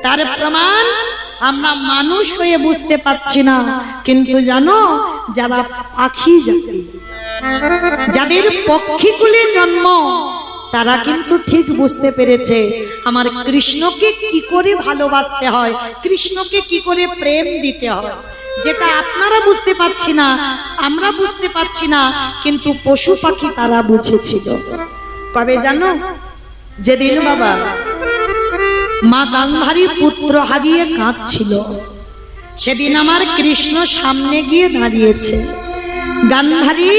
তার প্রমাণ আমরা মানুষ হয়ে বুঝতে পাচ্ছি না, কিন্তু জানো যারা পাখি জাতি, যাদের পক্ষীকুলে জন্ম, তারা কিন্তু ঠিক বুঝতে পেরেছে আমার কৃষ্ণকে কি করে ভালোবাসতে হয়, কৃষ্ণকে কি করে প্রেম দিতে হয়। যেটা আপনারা বুঝতে পারছি না, আমরা বুঝতে পারছি না, কিন্তু পশু পাখি তারা বুঝেছিল। কবে জানো? যেদিন বাবা মা গান্ধারী পুত্র হারিয়ে কাঁদছিল, সেদিন আমার কৃষ্ণ সামনে গিয়ে দাঁড়িয়েছে। গান্ধারী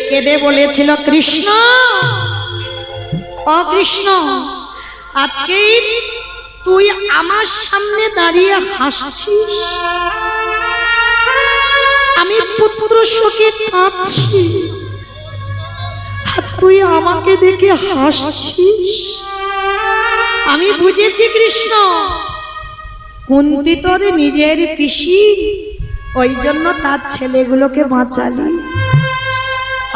কেঁদে বলেছিল, কৃষ্ণ, ও কৃষ্ণ, আজকে তুই আমার সামনে দাঁড়িয়ে হাসছিস, আমি পুত্র শোকে কাঁদছি, আর তুই আমাকে দেখে হাসছিস। আমি বুঝেছি কৃষ্ণ, কুন্তি তোর নিজের পিসি, ওই জন্য তার ছেলেগুলোকে বাঁচালি।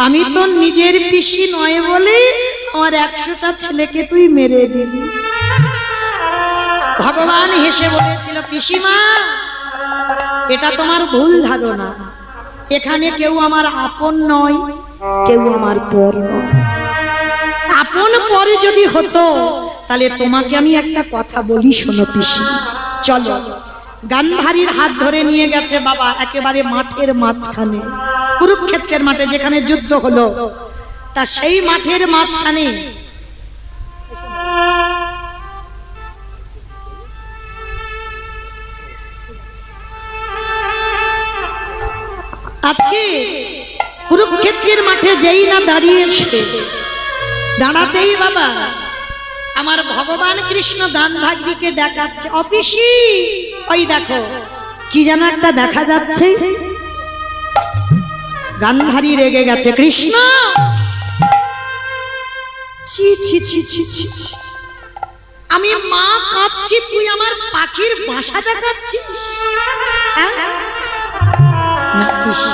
আমি তোর নিজের পিসি নয় বলে আমার 100টা ছেলেকে তুই মেরে দিবি। ভগবান হেসে বলেছিল, পিসিমা, এটা তোমার ভুল ধারণা, এখানে কেউ আমার আপন নয়, কেউ আমার পর নয়। আপন পরে যদি হতো তাহলে তোমাকে আমি একটা কথা বলি, শোনো পিসি। চলো। গান্ধারীর হাত ধরে নিয়ে গেছে বাবা একেবারে মাঠের মাঝখানে, কুরুক্ষেত্রের মাঠে যেখানে যুদ্ধ হলো, তা সেই মাঠের মাঝখানে আজকে কুরুক্ষেত্রের মাঠে যেই না দাঁড়িয়েছে, দাঁড়াতেই বাবা আমার ভগবান কৃষ্ণ গান্ধারীকে দেখাচ্ছে, অপিসি, ওই দেখো কি যেন একটা দেখা যাচ্ছে। গান্ধারী রেগে গেছে, কৃষ্ণ, ছি ছি ছি ছি ছি, আমি মা কাঁদছি, তুই আমার পাখির বাসা দেখাচ্ছিস? না পিসি,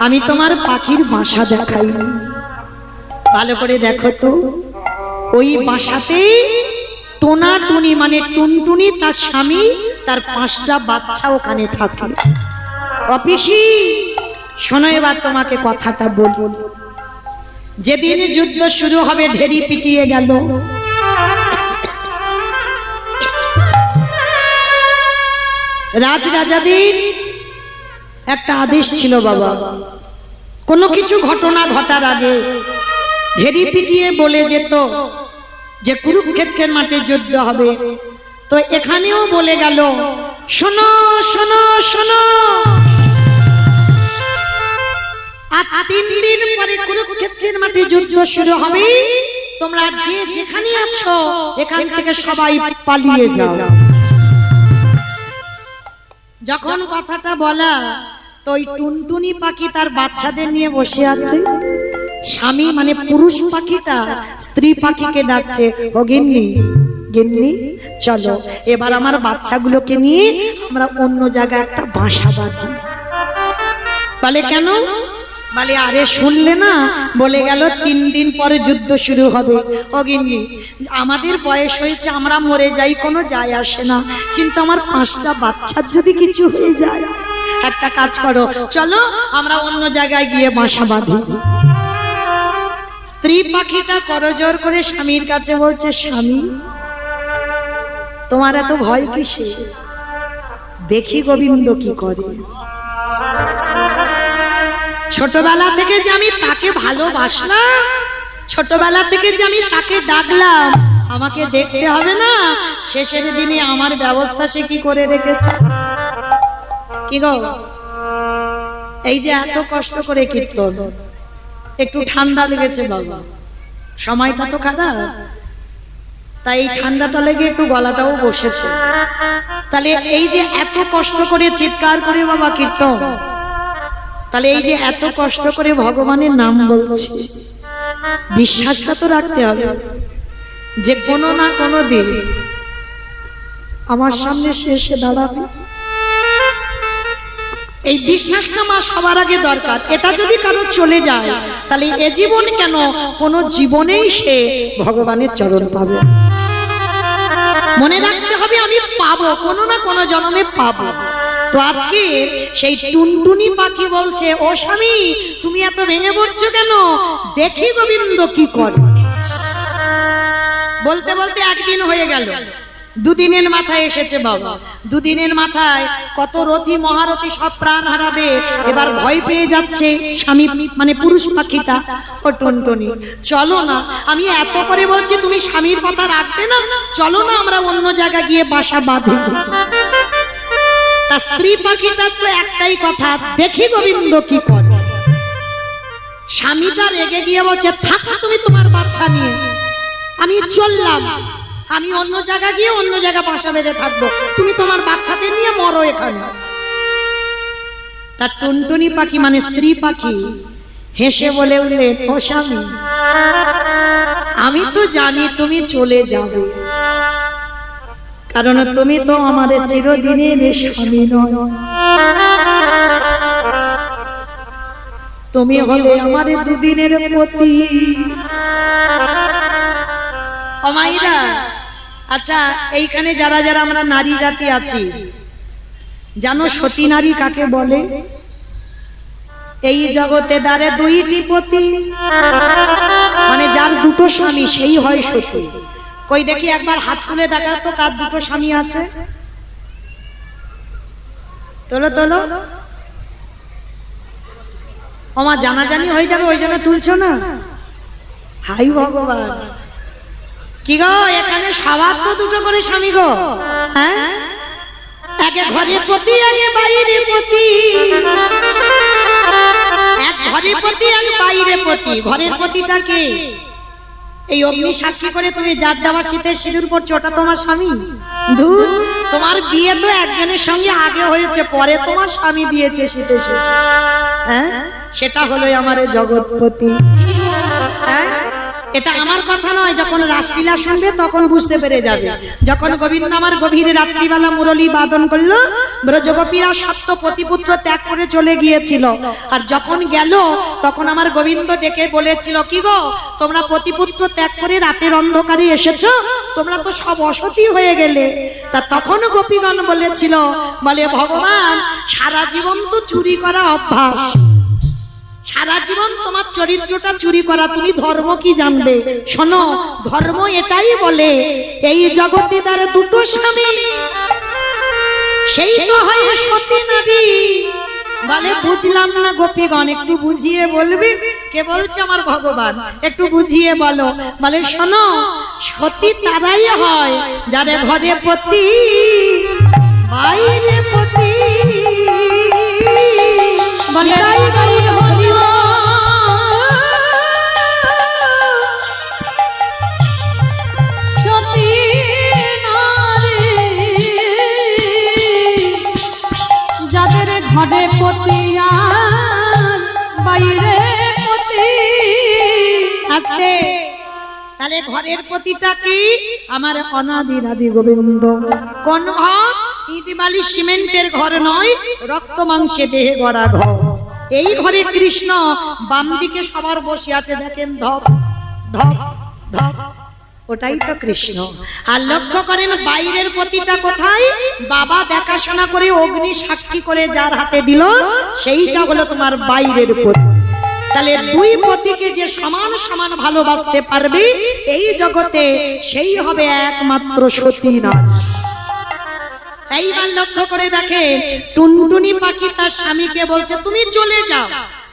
আমি তোমার পাখির বাসা দেখাইনি, ভালো করে দেখো তো, ওই বাসাতে টোনা টুনি মানে টুনটুনি তার স্বামী তার 5টা বাচ্চা ওখানে থাকে। অপিসি শোনো, এবার তোমাকে কথাটা বলবো। যেদিন যুদ্ধ শুরু হবে, ঢেরি পিটিয়ে গেল, রাজরাজাদের একটা আদেশ ছিল বাবা, কোনো কিছু ঘটনা ঘটার আগে ঢেরি পিটিয়ে বলে যেত যে কুরুক্ষেত্রের মাঠে যুদ্ধ হবে। তো এখানেও বলে গেল, শোনো শোনো শোনো, আর 3 দিন পরে কুরুক্ষেত্রের মাঠে যুদ্ধ শুরু হবে, তোমরা যে যেখানে আছো এখান থেকে সবাই পালিয়ে যাও। যখন কথাটা বলা, তো ওই টুনটুনি পাখি তার বাচ্চাদের নিয়ে বসে আছে, স্বামী মানে পুরুষ পাখিটা স্ত্রী পাখিকে ডাকছে, ও গিন্নি, গিন্নি চলো এবার আমার বাচ্চাগুলোকে নিয়ে আমরা অন্য জায়গায় একটা বাসা বাঁধি। বলে কেন? বলে আরে শুনলে না, বলে গেল 3 দিন পরে যুদ্ধ শুরু হবে। ও গিন্নি, আমাদের বয়স হয়েছে, আমরা মরে যাই, কোনো যায় আসে না, কিন্তু আমার 5টা বাচ্চার যদি কিছু হয়ে যায়, একটা কাজ করো, চলো আমরা অন্য জায়গায় গিয়ে বাসা বাঁধি। স্ত্রী পাখিটা করজোর করে স্বামীর কাছে বলছে, স্বামী, তোমার এত ভয় কিসে? দেখি গোবিন্দ কি করে। ছোটবেলা থেকে যে আমি তাকে ভালোবাসলাম, ছোটবেলা থেকে যে আমি তাকে ডাকলাম, আমাকে দেখতে হবে না শেষের দিনে আমার ব্যবস্থা সে কি করে রেখেছে? কি গো, এই যে এত কষ্ট করে কীর্তন, একটু ঠান্ডা লেগেছে বাবা, সময়টা তো খারাপ, তাই ঠান্ডাটা লেগে একটু গলাটাও বসেছে। তাহলে এই যে এত কষ্ট করে চিৎকার করে বাবা কীর্তন, তাহলে এই যে এত কষ্ট করে ভগবানের নাম বলছি, বিশ্বাসটা তো রাখতে হবে যে কোনো না কোনো দিন আমার সামনে সে এসে দাঁড়াবে। এই বিশ্বাসটা মা সবার আগে দরকার। এটা যদি কারো চলে যায় তাহলে এ জীবন কেন কোন জীবনেই সে ভগবানের চরণ পাবে। মনে রাখতে হবে আমি পাবো, কোনো না কোনো জন্মে পাবো। তো আজকে সেই টুনটুনি পাখি বলছে, ও স্বামী তুমি এত ভেঙে পড়ছো কেন, দেখি গোবিন্দ কি করে। বলতে বলতে একদিন হয়ে গেল, দুদিনের মাথায় এসেছে বাবা। দুদিনের মাথায় কত রথী মহারথী সব প্রাণ হারাবে, এবার ভয় পেয়ে যাচ্ছে স্বামী মানে পুরুষ পাখিটা। ও টুনটুনি চলো না, আমি এত করে বলছি তুমি স্বামীর কথা রাখবে না, চলো না আমরা অন্য জায়গায় গিয়ে বাসা বাঁধি। তা স্ত্রী পাখিটার তো একটাই কথা, দেখি গোবিন্দ কি করে। স্বামীটা রেগে গিয়ে বলছে, থাকো তুমি তোমার বাচ্চা নিয়ে, আমি চললাম, আমি অন্য জায়গা গিয়ে অন্য জায়গা বাসা বেঁধে থাকবো, তুমি তোমার বাচ্চাদের নিয়ে মরো এখানে। তার টুনটুনি পাখি মানে স্ত্রী পাখি হেসে বলে উঠলেন, ও স্বামী আমি তো জানি তুমি চলে যাবে, কারণ তুমি তো আমার চিরদিনের স্বামী নয়, তুমি হলে আমার দুদিনের পতি। ও মাইরা, আচ্ছা এইখানে যারা যারা আমরা নারী জাতি আছি, জানো সতী নারী কাকে বলে? এই জগতে দ্বারে দুইটি পতি, মানে যার দুটো স্বামী সেই হয় সতী। কই দেখি একবার হাত তুলে দেখা তো কার দুটো স্বামী আছে, তোলো তোলো। ওমা জানাজানি হয়ে যাবে ওই জন্য তুলছো না। হাই ভগবান, কি গো এখানে সবার তো দুটো করে স্বামী গো, হ্যাঁ? একে ঘরের প্রতি আগে বাইরে প্রতি, এক ঘরের প্রতি এক বাইরে প্রতি। ঘরের প্রতিটাকে এই অগ্নি সাক্ষী করে তুমি জাত দেওয়া শীতে সিঁদুর পড়ছো, ওটা তোমার স্বামী? ধুর, তোমার বিয়ে তো একজনের সঙ্গে আগে হয়েছে, পরে তোমার স্বামী দিয়েছে শীতে শেষে, হ্যাঁ? সেটা হলো আমার জগৎপতি, হ্যাঁ? এটা আমার কথা নয়, যখন রাসলীলা শুনবে তখন বুঝতে পেরে যাবে। যখন গোবিন্দ আমার গভীর রাত্রিবেলা মুরলী বাদন করলো, ব্রজগোপীরা সপ্ত পতিপুত্র ত্যাগ করে চলে গিয়েছিল, আর যখন গেল তখন আমার গোবিন্দ ডেকে বলেছিল, কি গো তোমরা পতিপুত্র ত্যাগ করে রাতের অন্ধকারে এসেছো, তোমরা তো সব অসতী হয়ে গেলে। তা তখন গোপীগণ বলেছিল, বলে ভগবান সারা জীবন তো চুরি করা অভ্যাস, সারা জীবন তোমার চরিত্রটা চুরি করা, তুমি ধর্ম কি জানবে? শোনো, ধর্ম এটাই বলে এই জগতে তার দুটো স্বামী, সেই তো হয় সতী নারী। বলে বুঝলাম না গোপীগণ, একটু বুঝিয়ে বলবি? কে বলছে? আমার ভগবান, একটু বুঝিয়ে বলো। বলে শোনো, সতী তারাই হয় যাদের ঘরে পতি বাইরে পতি। বলে ঘরে পতি আর বাইরে পতি। আস্তে, তাহলে ঘরের পতিটা কি? আমার অনাদির আদি গোবিন্দ। কোন ঘর? ইট বালি সিমেন্টের ঘর নয়, রক্ত মাংসে দেহে গড়া ঘর। এই ঘরে কৃষ্ণ, বাম দিকে সবার বসে আছে দেখেন, ধপ ধপ ধপ, ওটাই তো কৃষ্ণ। আর লক্ষ্য করেন বাইরের পতিটা কোথায়? বাবা দেখাশোনা করে অগ্নি সাক্ষী করে যার হাতে দিল, সেইটা হলো তোমার বাইরের পতি। তাহলে দুই পতিকে যে সমান সমান ভালোবাসতে পারবে এই জগতে, সেই হবে একমাত্র সতী নারী। এইবার লক্ষ্য করে দেখে, টুনটুনি পাখি তার স্বামীকে বলছে, তুমি চলে যাও,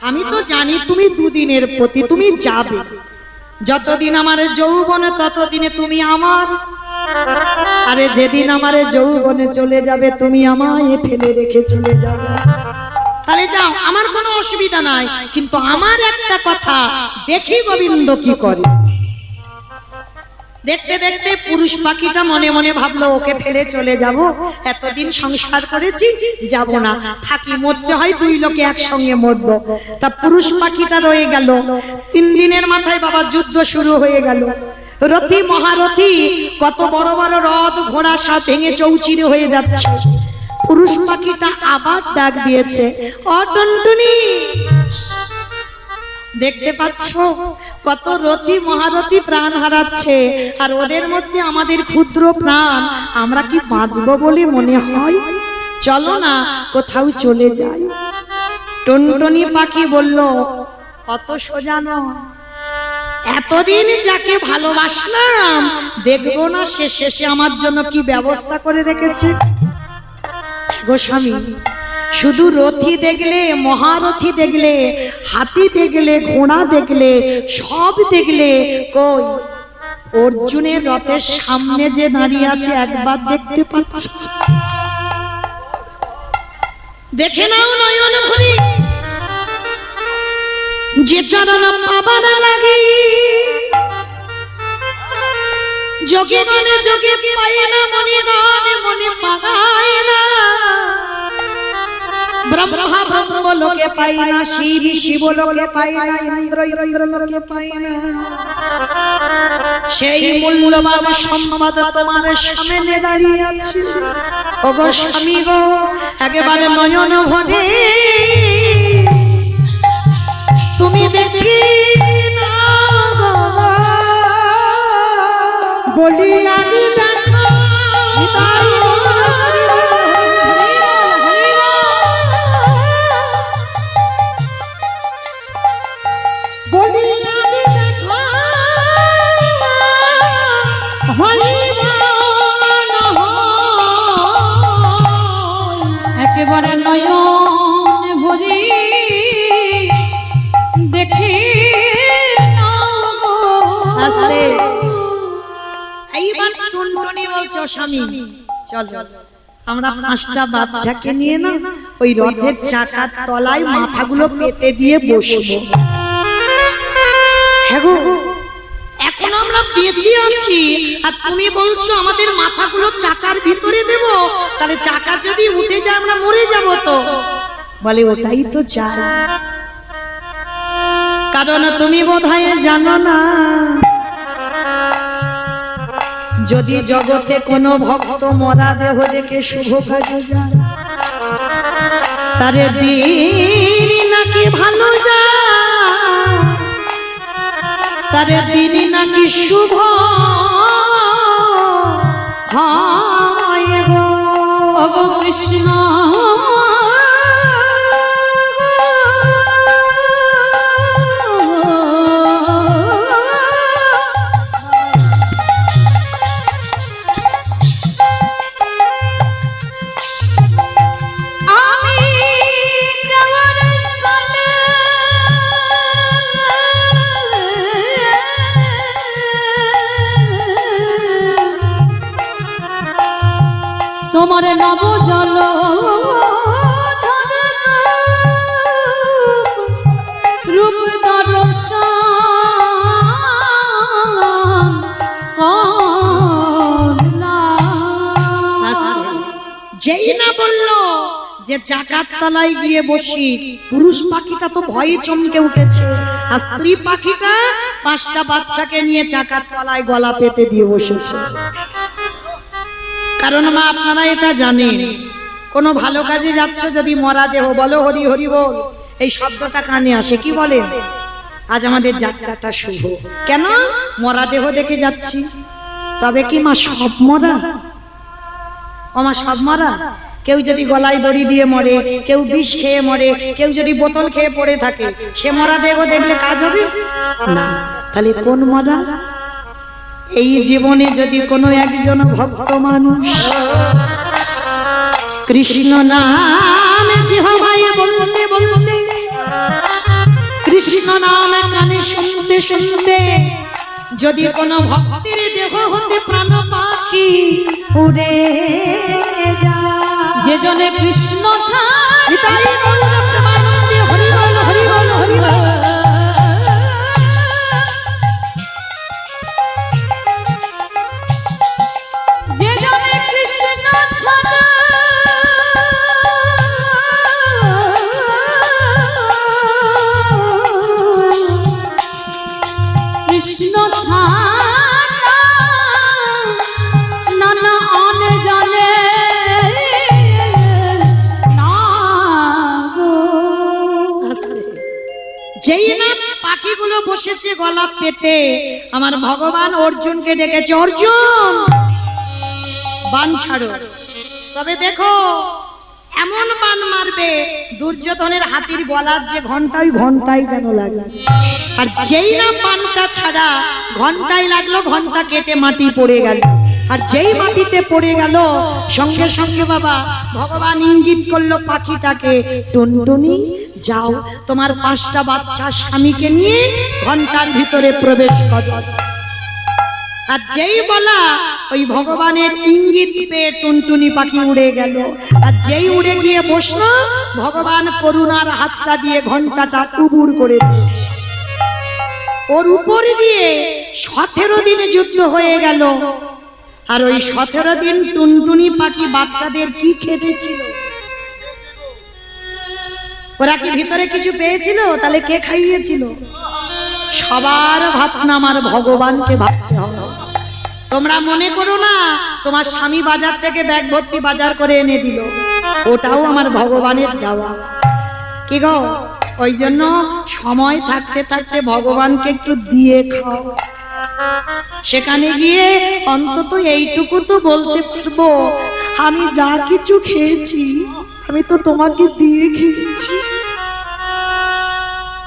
আমি তো জানি তুমি দুদিনের পতি, তুমি যাবে, যতদিন আমার যৌবনে ততদিনে তুমি আমার, আরে যেদিন আমার যৌবনে চলে যাবে তুমি আমায় ফেলে রেখে চলে যাবে, তাহলে যাও, আমার কোনো অসুবিধা নাই, কিন্তু আমার একটা কথা, দেখি গোবিন্দ কি করে। দেখতে দেখতে পুরুষ পাখিটা মনে মনে ভাবলো, ওকে ফেলে চলে যাব, এতদিন সংসার করেছি, যাব না, থাকি, মরতে হয় দুই লোকে একসঙ্গে মরবো। তা পুরুষ পাখিটা রয়ে গেল। 3 দিনের মাথায় বাবা যুদ্ধ শুরু হয়ে গেল। রথী মহারথী কত বড় বড় রথ ঘোড়া সব ভেঙে চৌচিরে হয়ে যাচ্ছে। পুরুষ পাখিটা আবার ডাক দিয়েছে, ও টুনটুনি, ও দেখতে পাচ্ছ কত রতি মহারথী প্রাণ হারাচ্ছে, আর ওদের মধ্যে আমাদের ক্ষুদ্র প্রাণ, আমরা কি বাঁচবো বলে মনে হয়? চলো না কোথাও চলে যাই। টুনটুনি পাখি বলল, কত সোজা নয়, এতদিন যাকে ভালোবাসলাম দেখবো না সে শেষে আমার জন্য কি ব্যবস্থা করে রেখেছে। গো স্বামী, শুধু রথী দেখলে, মহারথী দেখলে, হাতি দেখলে, ঘোড়া দেখলে, সব দেখলে, কই অর্জুনের রথের সামনে যে দাঁড়িয়ে আছে একবার দেখতে পাচ্ছ? দেখে নাও নয়ন ভরি, যে চরণ পাবার লাগে যোগে মনে যোগে পায় না, মনে গানে মনে পাগায় না, ব্রহ্মা ব্রহ্ম লোকে পাই না, শিব শিব লোকে পাই না, ইন্দ্র ইন্দ্র লোকে পাই না। সেই মূল্যবান সম্পদ তোমার সামনে দাঁড়িয়ে আছে। ওগো স্বামী গো, একেবারে নয়ন ভরে তুমি দেখি বলি আমি দেখা বলি আমি দেখা একেবারে নয়ন ভরি দেখি আস্তে। এইবার টুনটুনি বলছো, স্বামী চল আমরা 5টা বাচ্চাকে নিয়ে না ওই রথের চাকার তলায় মাথাগুলো পেতে দিয়ে বসবো। হ্যাঁ গো, এখন আমরা বেঁচে আছি আর তুমি বলছো আমাদের মাথাগুলো চাকার ভিতরে দেব, তাহলে চাকা যদি উঠে যায় আমরা মরে যাব তো। বলে ওটাই তো চাই, কারণ তুমি বোধহয় জানো না, যদি জগতে কোনো ভক্ত মরা দেহ দেখে শুভ কাজে যায়, তারে দিন নাকি ভালো যায়, তারে দিন নাকি শুভ হয় গো। ওগো কৃষ্ণ তোমার নব জল রূপ যেই না বললো যে চাকার তলায় গিয়ে বসি, পুরুষ পাখিটা তো ভয়ে চমকে উঠেছে, আর স্ত্রী পাখিটা 5টা বাচ্চাকে নিয়ে চাকার তলায় গলা পেতে দিয়ে বসেছে। কারণ মা আপনারা এটা জানেন, কোন ভালো কাজে যাচ্ছ যদি মরা দেহ বলো হরি হরি বল, এই শব্দটা কানে আসে, কি বলেন? আজ আমাদের যাত্রাটা শুভ, কেন মরা দেহ দেখে যাচ্ছি। তবে কি মা সব মরা? আমার সব মরা? কেউ যদি গলায় দড়ি দিয়ে মরে, কেউ বিষ খেয়ে মরে, কেউ যদি বোতল খেয়ে পড়ে থাকে, সে মরা দেহ দেখলে কাজ হবে না। তাহলে কোন মরা? এই জীবনে যদি কোনো একজন ভক্ত মানুষ কৃষ্ণ নাম জিহ্বায় বলতে বলতে, কৃষ্ণ নাম কানে শুনতে শুনতে, যদি কোনো ভক্তের দেহ হতে প্রাণ পাখি উড়ে যায়, যে জনে কৃষ্ণ হরি বল হরি বল হরি বল। যে জনে কৃষ্ণ কৃষ্ণ নানা অন জানে বসেছে গলা পেতে। আমার ভগবান অর্জুনকে ডেকেছে, অর্জুন বান ছাড়ো। তবে দেখো এমন বান মারবে দুর্যোধনের হাতির গলার যে ঘন্টায় ঘন্টায় যেন লাগে। আর যেই না বানটা ছাড়া ঘন্টায় লাগলো, ঘন্টা কেটে মাটি পড়ে গেল। আর যেই মাটিতে পড়ে গেল সঙ্গে সঙ্গে বাবা ভগবান ইঙ্গিত করলো পাখিটাকে, টুনটুনি যাও তোমার 5টা বাচ্চা স্বামীকে নিয়ে ঘন্টার ভিতরে প্রবেশ করো। আর যেই বলা ওই ভগবানের ইঙ্গিত পেয়ে টুনটুনি পাখি উড়ে গেল। আর যেই উড়ে গিয়ে বসলো ভগবান করুণার হাতটা দিয়ে ঘন্টাটা উবুড় করে দিল। ওর উপর দিয়ে 17 দিনে যুদ্ধ হয়ে গেল। আর ওই 17 দিন টুনটুনি পাখি বাচ্চাদের কি খেতেছিল? ওরা কি ভিতরে কিছু পেয়েছিল? তাহলে কে খাইয়েছিল? সবার ভাবনা আমার ভগবানকে ভাবতে হবে। তোমরা মনে করো না তোমার স্বামী বাজার থেকে ব্যাগ ভর্তি বাজার করে এনে দিল, ওটাও আমার ভগবানের দেওয়া। কি গো, ওই জন্য সময় থাকতে থাকতে ভগবানকে একটু দিয়ে খাও। সেখানে গিয়ে অন্তত এইটুকু তো বলতে পারবো, আমি যা কিছু খেয়েছি আমি তো তোমাকে দিয়ে খেয়েছি।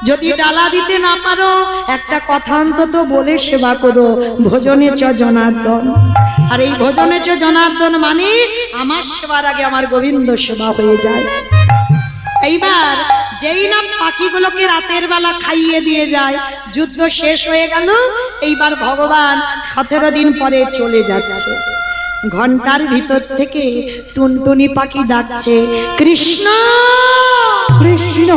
যদি ডালা দিতে না পারো একটা কথা অন্তত বলে সেবা করো, ভোজনে চ জনার্দন। আর এই ভোজনে চ জনার্দন মানে আমার সেবার আগে আমার গোবিন্দ সেবা হয়ে যায়। এইবার যেই না পাখিগুলোকে রাতের বেলা খাইয়ে দিয়ে যায়, যুদ্ধ শেষ হয়ে গেল। এইবার ভগবান 17 দিন পরে চলে যাচ্ছে। ঘন্টার ভিতর থেকে টুনটুনি পাখি ডাকছে, কৃষ্ণ কৃষ্ণ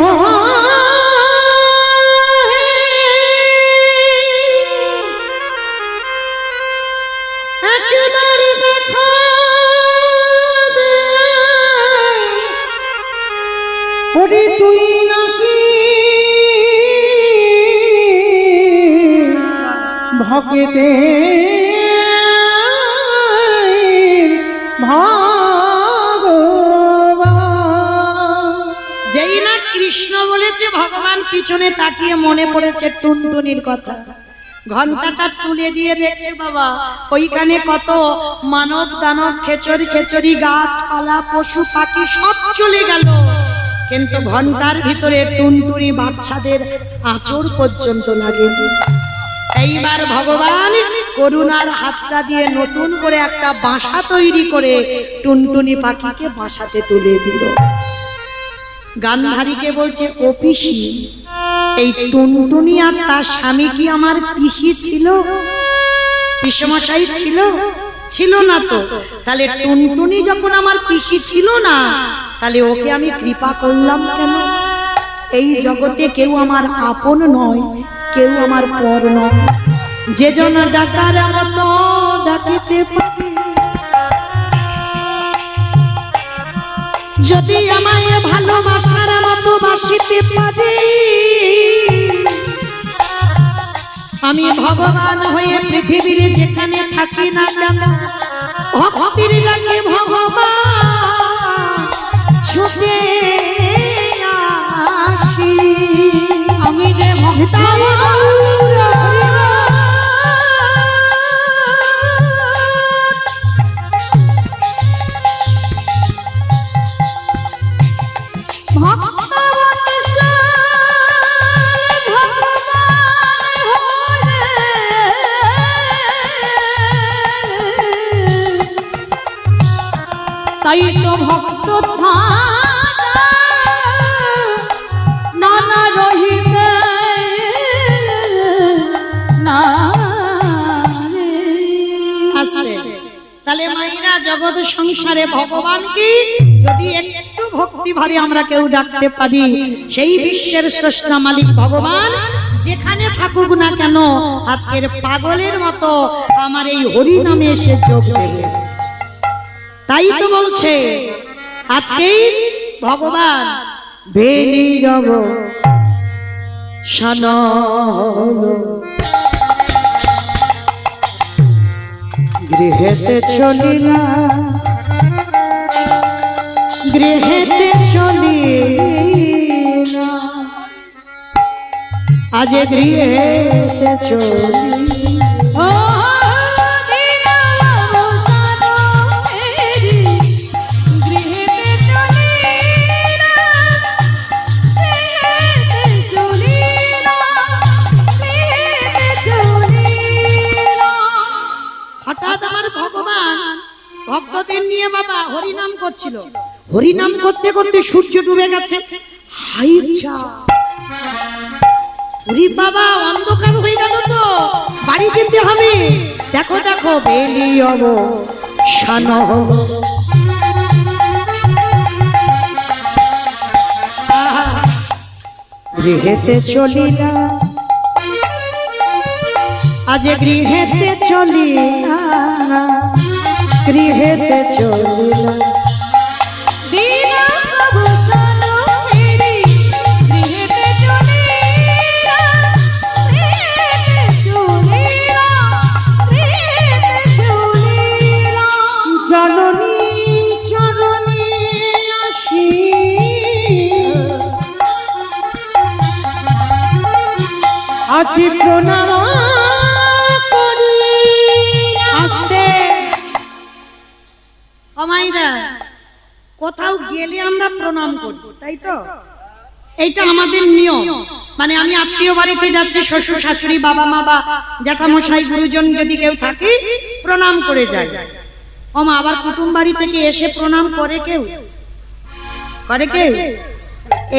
তুই নাকি ভকেতে যেই না কৃষ্ণ বলেছে ভগবান পিছনে তাকিয়ে মনে পড়েছে টুনটুনির কথা। ঘন্টাটা তুলে দিয়ে দেখছে বাবা ওইখানে কত মানব দানব খেচড়ি খেচড়ি গাছপালা পশু পাখি সব চলে গেল, কিন্তু ঘন্টার ভিতরে টুনটুনি বাচ্চাদের আঁচড় পর্যন্ত লাগেনি। এইবার ভগবান করুণার হাতটা দিয়ে নতুন করে একটা বাসা তৈরি করে টুনটুনি পাখিকে বাসাতে তুলে দিল। গান্ধারীকে বলছে, ও পিসি, এই টুনটুনি আর তার স্বামী কি আমার পিসি ছিল? পিসমশাই ছিল? ছিল না তো। তাহলে টুনটুনি যখন আমার পিসি ছিল না, তাহলে ওকে আমি কৃপা করলাম কেন? এই জগতে কেউ আমার আপন নয়, কেউ আমার পর নয়। যে জন ডাকার মতো ডাকিতে পারি, যদি আমায় ভালোবাসার মতো বাসিতে পারি, আমি ভগবান হয়ে পৃথিবীর যেখানে থাকি না কেন, ভক্তির ডাকে ভগবান ছুটে আসি। আমি যে ভক্ত তাই তো ভক্ত ছাড়া নানা রহিতে না। তাহলে মাইরা জগৎ সংসারে ভগবানকে যদি একটু ভক্তি ভরে আমরা কেউ ডাকতে পারি, সেই বিশ্বের স্রষ্টা মালিক ভগবান যেখানে থাকুক না কেন আজকের পাগলের মতো আমার এই হরি নামে এসে যোগ দেবে। তাই তো বলছে আজকেই ভগবান বেলি রব শান গৃহেতে চলিলা, গৃহেতে চলিলা, আজ আজ গৃহেতে চলি ও দিন অবসান হেরি গৃহেতে চলিলা গৃহেতে চলিলা গৃহেতে চলিলা। হঠাৎ আমার ভগবান ভক্তদের নিয়ে বাবা হরিনাম করছিল। হরিনাম করতে করতে সূর্য ডুবে গেছে। হাই যা, ওরে বাবা অন্ধকার হয়ে গেল তো, বাড়ি যেতে হবে। দেখো দেখো বেলি অবসান গৃহেতে চলিলা আজ গৃহেতে চলিলা গৃহেতে চলিলা দিন অবসান হেরি গৃহেতে চলিলা গৃহেতে চলিলা গৃহেতে চলিলা। জননী জননী আসি আছি প্রণাম করি। আস্তে অমাইরা, কোথাও গেলে আমরা প্রণাম করব, তাই তো? এইটা আমাদের নিয়ম। মানে আমি আত্মীয় বাড়িতে যাচ্ছি, শ্বশুর শাশুড়ি বাবা মা বা জ্যাঠামশাই গুরুজন যদি কেউ থাকে প্রণাম করে যায়। ওমা আবার কুটুম বাড়ি থেকে এসে প্রণাম করে কেউ? করে কেউ?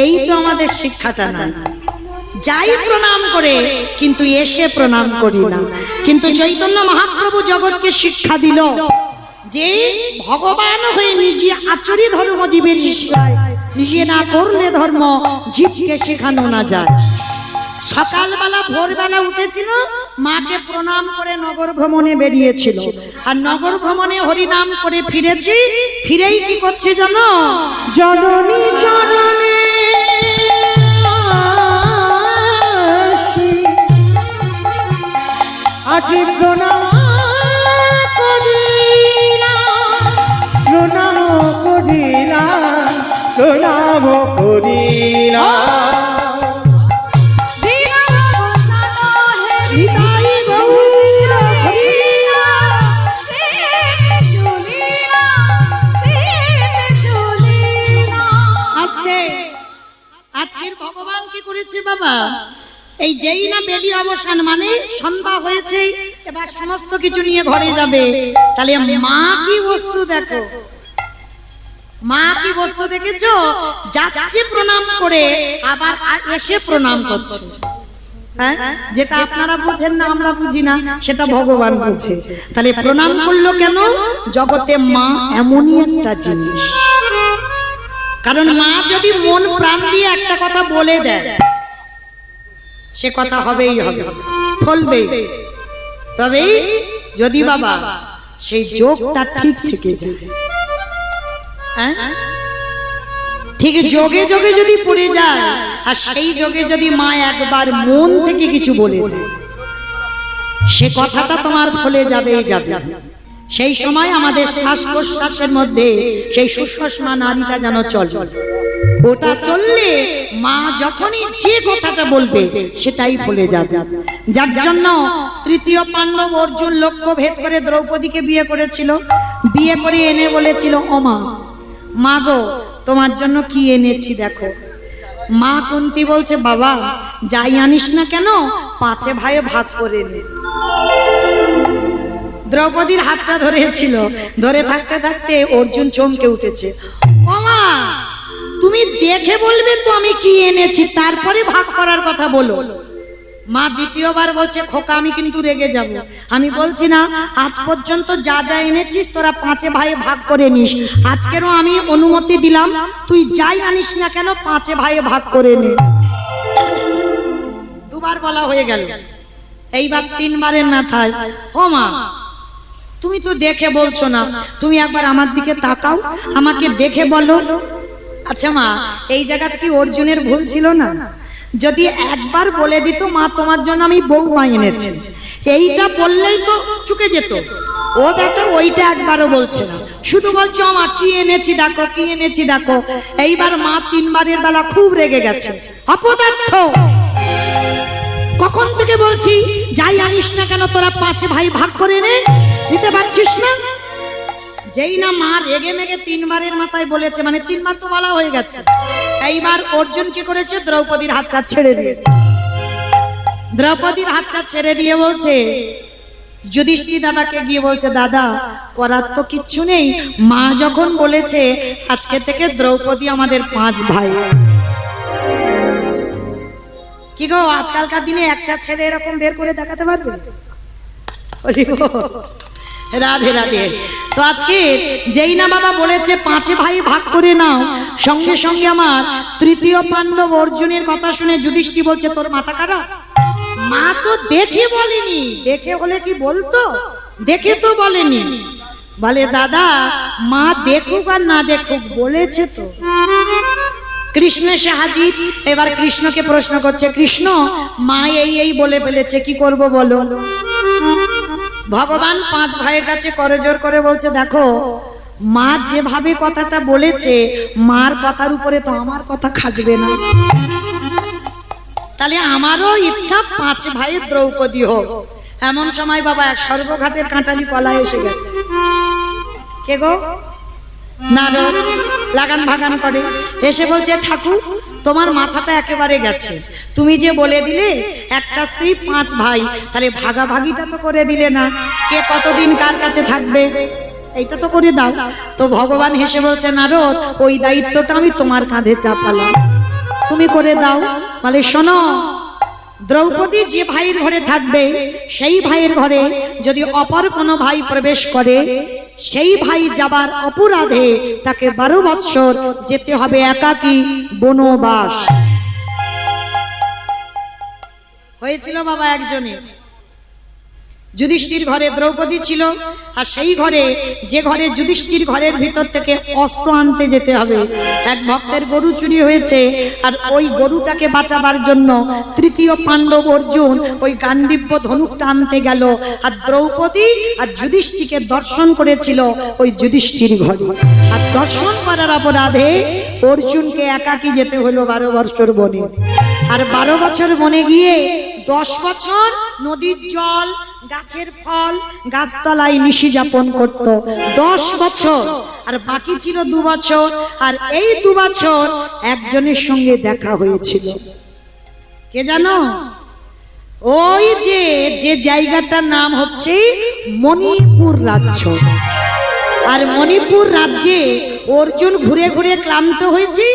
এই তো আমাদের শিক্ষাটা না। যাই প্রণাম করে কিন্তু এসে প্রণাম করি না। কিন্তু চৈতন্য মহাপ্রভু জগৎকে শিক্ষা দিল যে ভগবান হয়ে নিজে আচরি ধর্ম জীবের শিখায়, নিজে না করলে ধর্ম জীবকে শেখানো না যায়। সকালবেলা ভোরবেলা উঠেছিল, মাকে প্রণাম করে নগর ভ্রমণে বেরিয়েছিল। আর নগর ভ্রমণে হরিনাম করে ফিরেছি। ফিরেই কি করছে জানো? জননী জননী আজ প্রণাম করিলা প্রণাম করিলা প্রণাম করিলা। দিন অবসান হেরি নিতাই গৌর হরিয়া। গৃহেতে চলিলা গৃহেতে চলিলা। আজকে আজকের ভগবান কি করেছে বাবা? এই যেই না বেলি অবসান মানে সন্ধ্যা হয়েছে, এবার সমস্ত কিছু নিয়ে ঘরে যাবে। তাহলে মা কি বস্তু দেখো, মা কি বস্তু দেখেছো? যাচ্ছে প্রণাম করে আবার এসে প্রণাম করছে। হ্যাঁ, যেটা আপনারা বুঝেন না আমরা বুঝি না, সেটা ভগবান বুঝে। তাহলে প্রণাম করলো কেন? জগতে মা এমনই একটা জিনিস। কারণ মা যদি মন প্রাণ দিয়ে একটা কথা বলে দেয়, সে কথা হবেই হবে, ফলবে। তবে যদি বাবা সেই যোগটা ঠিক থেকে যায়, হ্যাঁ? ঠিক যোগে যোগে যদি পড়ে যায়, আর সেই যোগে যদি মা একবার মন থেকে কিছু বলে দেয়, সে কথাটা তোমার ফলে যাবেই যাবে। সেই সময় আমাদের শ্বাস প্রশ্বাসের মধ্যে সেই সুষমা নাড়িটা যেন চলে। ওটা চললে মা যখনই যে কথাটা বলবে সেটাই ফলে যাবে। যার জন্য তৃতীয় পাণ্ডব অর্জুন লক্ষ্য ভেদ করে দ্রৌপদীকে বিয়ে করেছিল। বিয়ে করে এনে বলেছিল, ও মা, মা গো তোমার জন্য কি এনেছি দেখো। মা কুন্তী বলছে, বাবা যাই আনিস না কেন পাঁচে ভাইয়ে ভাগ করে নে। দ্রৌপদীর হাতটা ধরেছিল, ধরে থাকতে থাকতে অর্জুন চমকে উঠেছে। ও মা, তুমি দেখে বলবে তো আমি কি এনেছি, তারপরে ভাগ করার কথা বলো। মা দ্বিতীয়বার বলছে, খোকা আমি কিন্তু রেগে যাব। আমি বলছি না, আজ পর্যন্ত যা যা এনেছিস তোরা পাঁচে ভাইয়ে ভাগ করে নিস। আজকেরও আমি অনুমতি দিলাম, তুই যাই আনিস না কেন পাঁচে ভাইয়ে ভাগ করে নে। দুবার বলা হয়ে গেল, এইবার তিনবারের মাথায়, ও মা তুমি তো দেখে বলছো না, তুমি একবার আমার দিকে তাকাও, আমাকে দেখে বলো। আচ্ছা মা, এই জায়গাটা কি অর্জুনের ভুল ছিল না? যদি একবার বলে দিত, মা তোমার জন্য আমি বৌমা এনেছি, এইটা বললেই তো চুকে যেত। ও দেখো ওইটা একবারও বলছে না, শুধু বলছে ও মা কি এনেছি দেখো, কি এনেছি দেখো। এইবার মা তিনবারের বেলা খুব রেগে গেছে। অপদার্থ, তোকে বলছি যাই আনিস না কেন তোরা 5 ভাই ভাগ করে নে, দিতে পারছিস না। যেই না মা রেগে মেগে 3 বারের মাথায় বলেছে, মানে 3 বার তো বলা হয়ে গেছে, এইবার অর্জুন কি করেছে, দ্রৌপদীর হাতটা ছেড়ে দিয়েছে। দ্রৌপদীর হাতটা ছেড়ে দিয়ে বলছে, যুধিষ্ঠির দাদাকে গিয়ে বলছে, দাদা করার তো কিচ্ছু নেই, মা যখন বলেছে আজকে থেকে দ্রৌপদী আমাদের 5 ভাই। কি গো, আজকালকার দিনে একটা ছেলে এরকম বের করে দেখাতে পারবে? রাধে রাধে। তো আজকে যেই না বাবা বলেছে 5 ভাই ভাগ করে নাও, সঙ্গে সঙ্গে আমার তৃতীয় পাণ্ডব অর্জুনের কথা শুনে যুধিষ্ঠির বলছে, তোর মাথা খারাপ? মা তো দেখে বলেনি, দেখে হলে কি বলতো, দেখে তো বলেনি। বলে দাদা মা দেখুক আর না দেখুক বলেছে তো। কৃষ্ণ এসে হাজির, এবার কৃষ্ণকে প্রশ্ন করছে, কৃষ্ণ মা এই বলে ফেলেছে, কি করব বলো। ভগবান 5 ভাইয়ের কাছে করজোড় করে বলছে, দেখো মা যেভাবে কথাটা বলেছে, মার কথার উপরে তো আমার কথা খাটবে না, তাহলে আমারও ইচ্ছা 5 ভাইয়ের দ্রৌপদী হোক। এমন সময় বাবা এক সর্বঘাটের কাঁটালি কলায় এসে গেছে। কে গো? নারদ লাগান ভাগান করে এসে বলছে, ঠাকুর তোমার মাথাটা একেবারে গেছে, তুমি যে বলে দিলে একটা স্ত্রী 5 ভাই, তাহলে ভাগাভাগিটা তো করে দিলে না, কে কতদিন কার কাছে থাকবে এইটা তো করে দাও। তো ভগবান হেসে বলছে, নারদ ওই দায়িত্বটা আমি তোমার কাঁধে চাপালাম, তুমি করে দাও। বলে শোনো, দ্রৌপদী যে ভাইয়ের ঘরে থাকবে, সেই ভাইয়ের ঘরে যদি অপর কোনো ভাই প্রবেশ করে, সেই ভাই যাবার অপরাধে তাকে 12 বৎসর যেতে হবে একাকী বনবাস। হয়েছিল বাবা একজনের, যুধিষ্ঠির ঘরে দ্রৌপদী ছিল, আর সেই ঘরে, যে ঘরে যুধিষ্ঠির ঘরের ভিতর থেকে অস্ত্র আনতে যেতে হবে, এক ভক্তের গরু চুরি হয়েছে, আর ওই গরুটাকে বাঁচাবার জন্য তৃতীয় পাণ্ডব অর্জুন ওই গান্ডীব্য ধনুকটা আনতে গেল, আর দ্রৌপদী আর যুধিষ্ঠিরকে দর্শন করেছিল ওই যুধিষ্ঠির ঘরে, আর দর্শন করার অপরাধে অর্জুনকে একাকী যেতে হলো 12 বছর বনে। আর 12 বছর বনে গিয়ে 10 বছর নদীর জল, গাছের ফল, গাছতলায় নিশি যাপন করত 10 বছর, আর বাকি ছিল 2 বছর। আর এই 2 বছর একজনের সঙ্গে দেখা হয়েছিল, কে জানো? ওই যে জায়গাটার নাম হচ্ছে মণিপুর রাজ্য। আর মণিপুর রাজ্যে অর্জুন ঘুরে ঘুরে ক্লান্ত হয়েছে,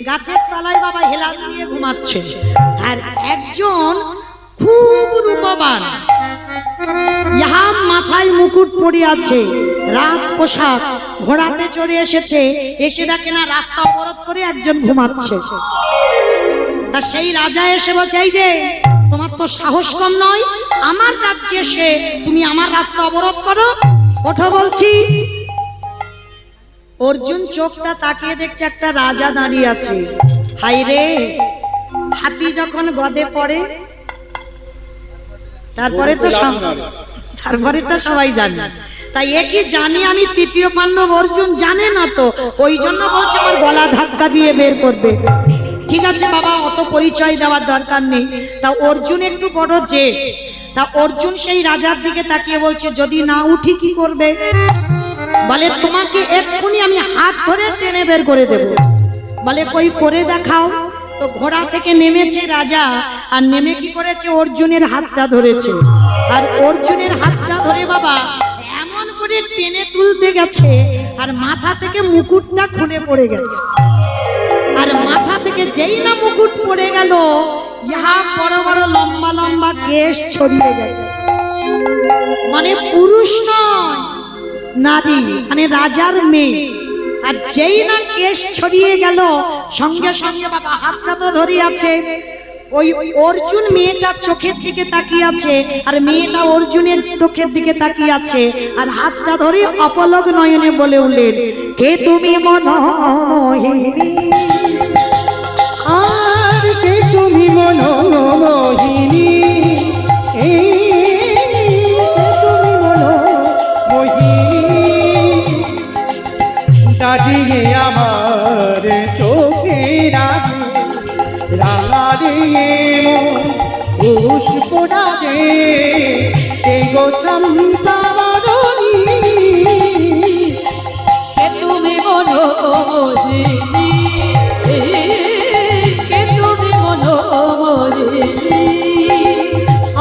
গাছের তলায় বাবা হেলান দিয়ে ঘুমাচ্ছে, আর একজন খুব রূপবান, ইহা মাথায় মুকুট পরে আছে, রাজ পোশাক, ঘোড়াতে চড়ে এসেছে, এসে দেখে না রাস্তা অবরোধ করে একজন ঘুমাচ্ছে। তা সেই রাজা এসে বলছে, এই যে তোমার তো সাহস কম নয়, আমার রাজ্যে এসে তুমি আমার রাস্তা অবরোধ করো, ওঠো বলছি। অর্জুন চোখটা তাকিয়ে দেখছে একটা রাজা দাঁড়িয়ে আছে। হাই রে, হাতি যখন গদে পড়ে তারপরেটা সবাই জানে, তাই একই জানি আমি, তৃতীয় পাণ্ডব অর্জুন জানে না, তো ওই জন্য বলছে আমার গলা ধাক্কা দিয়ে বের করবে। ঠিক আছে বাবা, অত পরিচয় দেওয়ার দরকার নেই। তা অর্জুন একটু বড় যে, তা অর্জুন সেই রাজার দিকে তাকিয়ে বলছে, যদি না উঠি কি করবে? বলে তোমাকে এক্ষুনি আমি হাত ধরে টেনে বের করে দেব। বলে কই করে দেখাও। তো ঘোড়া থেকে নেমেছে রাজা, আর নেমে কি করেছে, অর্জুনের হাতটা ধরেছে, আর অর্জুনের হাতটা ধরে বাবা এমন করে টেনে তুলতে গেছে, আর মাথা থেকে মুকুটটা খুলে পড়ে গেছে। আর মাথা থেকে যেই না মুকুট পড়ে গেল, ইহা বড় বড় লম্বা লম্বা কেশ ছড়িয়ে গেছে। মানে পুরুষ নয়, নারী, মানে রাজার মেয়ে। আর যেই না কেশ ছড়িয়ে গেল, সঙ্গে সঙ্গে বাবা হাতটা তো ধরে আছে, ওই অর্জুন মেয়েটার চোখের দিকে তাকিয়ে আছে, আর মেয়েটা অর্জুনের চোখের দিকে তাকিয়ে আছে, আর হাতটা ধরে অপলক নয়নে বলে উঠলেন, কে তুমি মনোমোহিনী, আর কে তুমি মনোমোহিনী, তুমি মনোমোহিনী, দাঁড়িয়ে আমার চোখের আগে রাঙারিয়ে পুষ্পরাজে এই গো চম্পা বরণী কে তুমি মনোমোহিনী, কে তুমি মনোমোহিনী।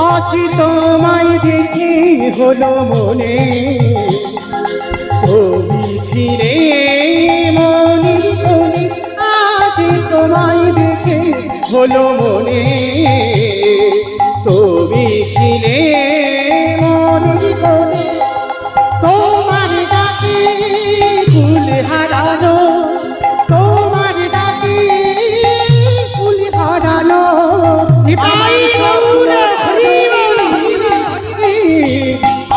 আজ তোমায় দেখে হলো মনে তুমি ছিলে মনির কোণে। আজ তোমায় দেখে হলো মনে তুমি ছিলে মনির কোণে। তোমার ডাকে ফুল হারানো, তোমার ডাকে ফুল হারানো। নিতাই গৌর হরি বল, হরি বল, হরি বল।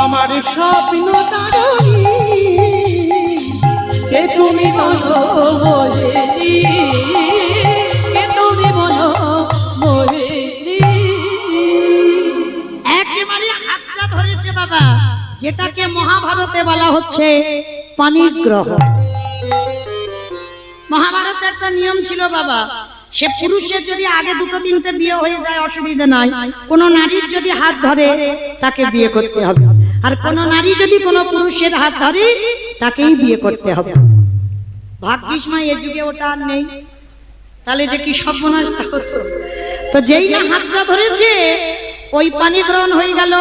আমার স্বপ্ন তারণী কে তুমি মনোমোহিনী, কে তুমি মনোমোহিনী। একেবারে হাতটা ধরেছে বাবা, যেটাকে মহাভারতে বলা হচ্ছে পানিগ্রহ। মহাভারতে একটা নিয়ম ছিল বাবা, সে পুরুষের যদি আগে দুটো তিনটে বিয়ে হয়ে যায় অসুবিধা নাই, কোন নারীর যদি হাত ধরে তাকে বিয়ে করতে হবে, আর কোন নারী যদি কোনো পুরুষের হাত ধরে তাকেই বিয়ে করতে হবে। ভাগ্যিস মা এ যুগে ওটা আর নেই, তাহলে যে কি সর্বনাশটা হতো। তো যেই না হাতটা ধরেছে ওই পানি গ্রহণ হয়ে গেল।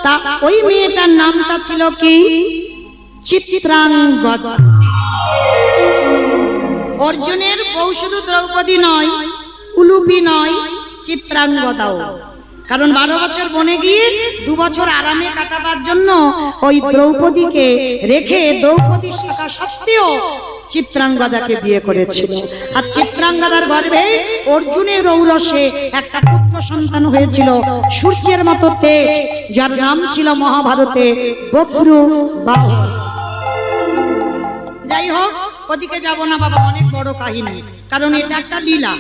তা ওই মেয়েটার নামটা ছিল কি? চিত্রাঙ্গদা। অর্জুনের বউ শুধু দ্রৌপদী নয়, উলুপি নয়, চিত্রাঙ্গদাও। কারণ 12 বছর বনে গিয়ে 2 বছর আরামে কাটাবার জন্য ওই দ্রৌপদীকে রেখে দ্রৌপদীর শাখা সত্ত্বেও চিত্রাঙ্গদাকে বিয়ে করেছিল। আর চিত্রাঙ্গদার গর্ভে অর্জুনের ঔরসে একটা পুত্র সন্তান হয়েছিল, সূর্যের মতো তেজ, যার নাম ছিল মহাভারতে বভ্রু বাহু। যাই হোক, ওদিকে যাব না বাবা, অনেক বড় কাহিনী, কারণ এটা একটা লীলা,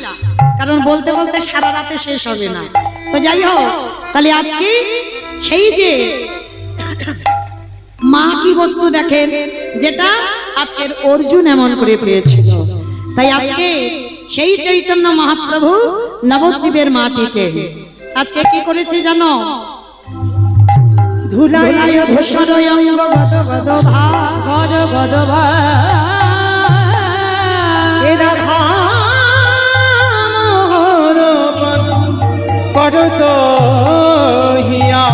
কারণ বলতে বলতে সারা রাতে শেষ হবে না। তো যাই হোক, তাহলে আজকে সেই যে মা কি বস্তু দেখেন, যেটা আজকের অর্জুন এমন করে পেয়েছিল। তাই আজকে সেই চৈতন্য মহাপ্রভু নবদ্বীপের মাটিতে আজকে কি করেছে জানো? ধুলাই ধুলায় ধূসর অঙ্গ গদ গদ ভা, গদ গদ ভা, এরা ভার পদ করত হিয়া।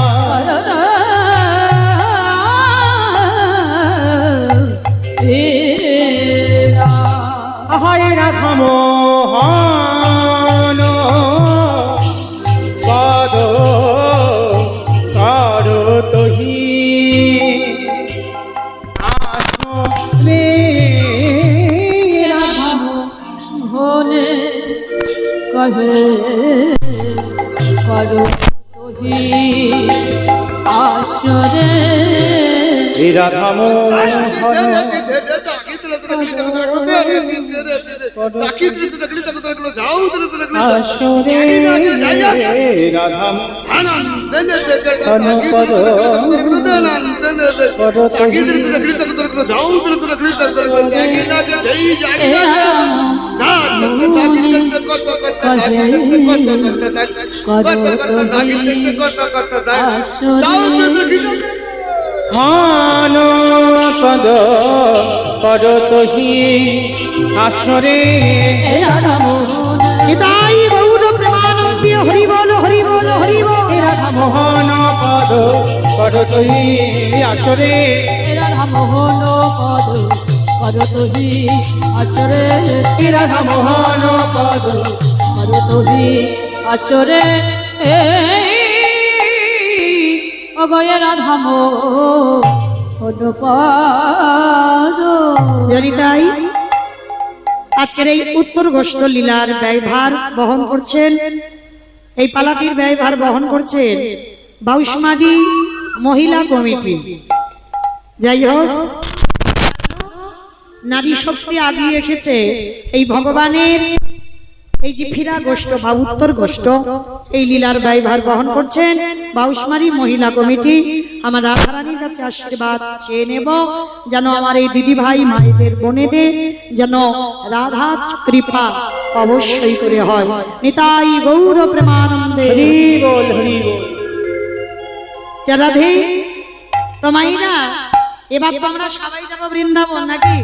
আহায় রাধা মোহন পদ করত হি আসলে হনে কহে করো তোহি আসরে। রাধা মোহন আসরে রাধা হান পদ করত হি আসরে। নিতাই গৌর প্রেমানন্দে হরি বল, হরি বল, হরি বল। রাধা মোহন পদ করত হি আসরে। রাধা মোহন পদ করতহি আসরে। রাধা মোহন পদ করতহি আসরে। অগয় রাধা মোহন পদ। যদি তাই আজকের এই উত্তর গোষ্ঠ লীলার ব্যয়ভার বহন করছেন, এই পালাটির ব্যয়ভার বহন করছেন বাউসমারি মহিলা কমিটি। যাই হোক, নারী শক্তি আগিয়ে এসেছে এই ভগবানের এই যে ফিরা গোষ্ঠ বা উত্তর গোষ্ঠ, এই লীলার ব্যয়ভার বহন করছেন বাউসমারি মহিলা কমিটি। আমার রাধারানীর কাছে আশীর্বাদ চেয়ে নেব যেন আমার এই দিদি ভাই মায়েদের বোনেদের যেন রাধা কৃপা অবশ্যই করে হয়। নিতাই গৌর প্রেমানন্দে। হরি বল, হরি বল। রাধে তো মাইরা, এবার তো আমরা সবাই যাব বৃন্দাবন, নাকি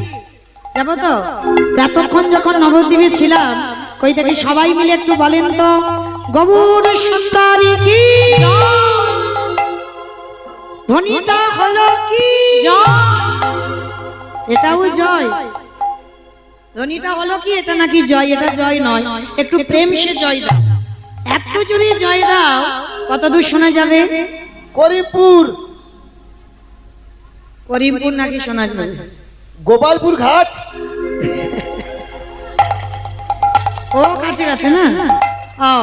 যাবো তো? এতক্ষণ যখন নবদ্বীপে ছিলাম, কই থেকে সবাই মিলে একটু বলেন তো, গৌর সুন্দরী কি ধ্বনিটা হলো কি? এটাও জয়। ধ্বনিটা হলো কি? এটা নাকি জয়? এটা জয় নয়, একটু প্রেম সে জয় দাও। এত জোরে জয় দাও, কত দূর শোনা যাবে? করিমপুর, করিমপুর নাকি শোনা যাবে? গোপালপুর ঘাট। ও কাছে কাছে না? ও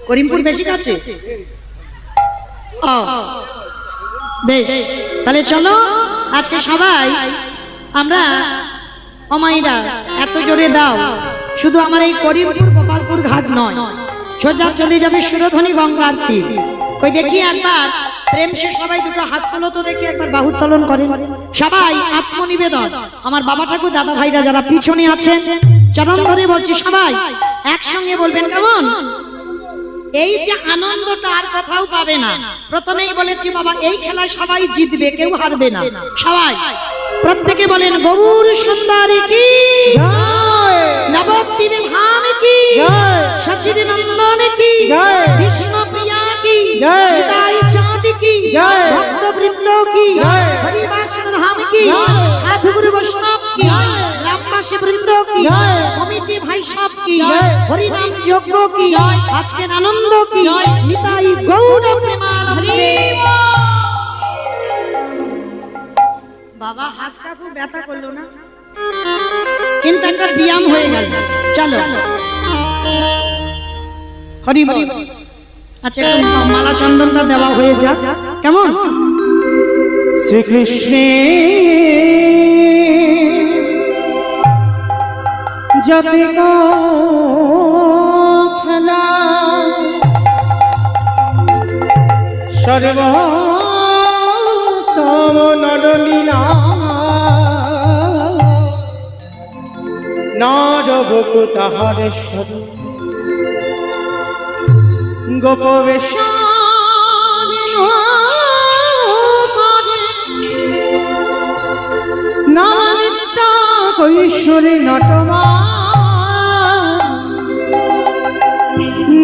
করিমপুর বেশি কাছে? ও বেশ, তাহলে চলো। আচ্ছা সবাই আমরা, অমাইরা এত জোরে দাও, শুধু আমার এই করিমপুর গোপালপুর ঘাট নয়, সোজা চলে যাবে সুরধ্বনি গঙ্গার তীর। কই দেখি একবার প্রেম সে সবাই দুটো হাত তোলো তো দেখি, একবার বাহু উত্তোলন করেন সবাই। আত্মনিবেদন, আমার বাবা ঠাকুর দাদা ভাইরা যারা পিছনে আছেন, চরণ ধরে বলছি সবাই একসঙ্গে বলবেন, কেমন? এই যে আনন্দটা আর কোথাও পাবে না। প্রথমেই বলেছি বাবা, এই খেলায় সবাই জিতবে, কেউ হারবে না। সবাই প্রত্যেকে বলেন, গৌর সুন্দরী কি জয়, নবদ্বীপে ধাম কি জয়, সচির নন্দন কি জয়, বিষ্ণু প্রিয়া কি জয়, নিতাই চাঁদ কি জয়, ভক্ত বৃন্দ কি জয়, হরিবাসন ধাম কি জয়, সাধুগুরু বৈষ্ণব কি জয়, গ্রামবাসী বৃন্দ কি জয়, কমিটি ভাই সব কি জয়, হরিনাম যজ্ঞ কি জয়, আজকের আনন্দ কি জয়, নিতাই গৌর প্রেমানন্দে। বাবা হাত কাকু ব্যথা করলো না, কিন্তু একটা ব্যায়াম হয়ে গেল। চলো হরি বল। আচ্ছা একটু মালা চন্দনটা দেওয়া হয়ে যাক, কেমন? শ্রীকৃষ্ণে যতে খেলা সর্বোত্তম নরলীলা নরবকু তাহার স্বরূপ গোপবেশ নামিতা কৈশোরী নটমা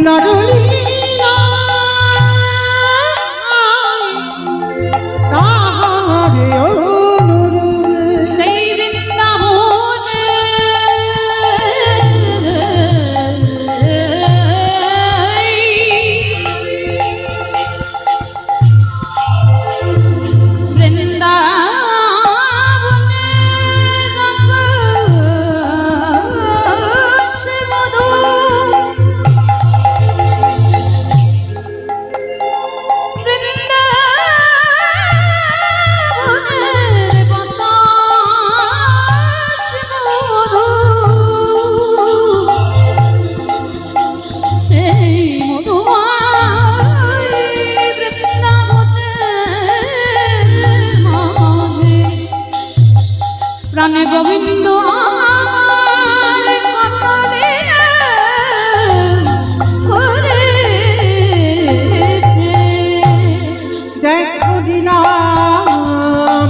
নরলীলা তাহারে অনুরূপ সেই বৃন্দাবনে বৃন্দাবনে রঙ্গ সে মধু বৃন্দাবনে বাতাস মধু সেই মধুময় বৃন্দাবনের মাঝে প্রাণে গোবিন্দ আমার কত লীলা করেছে। দেখো লীলা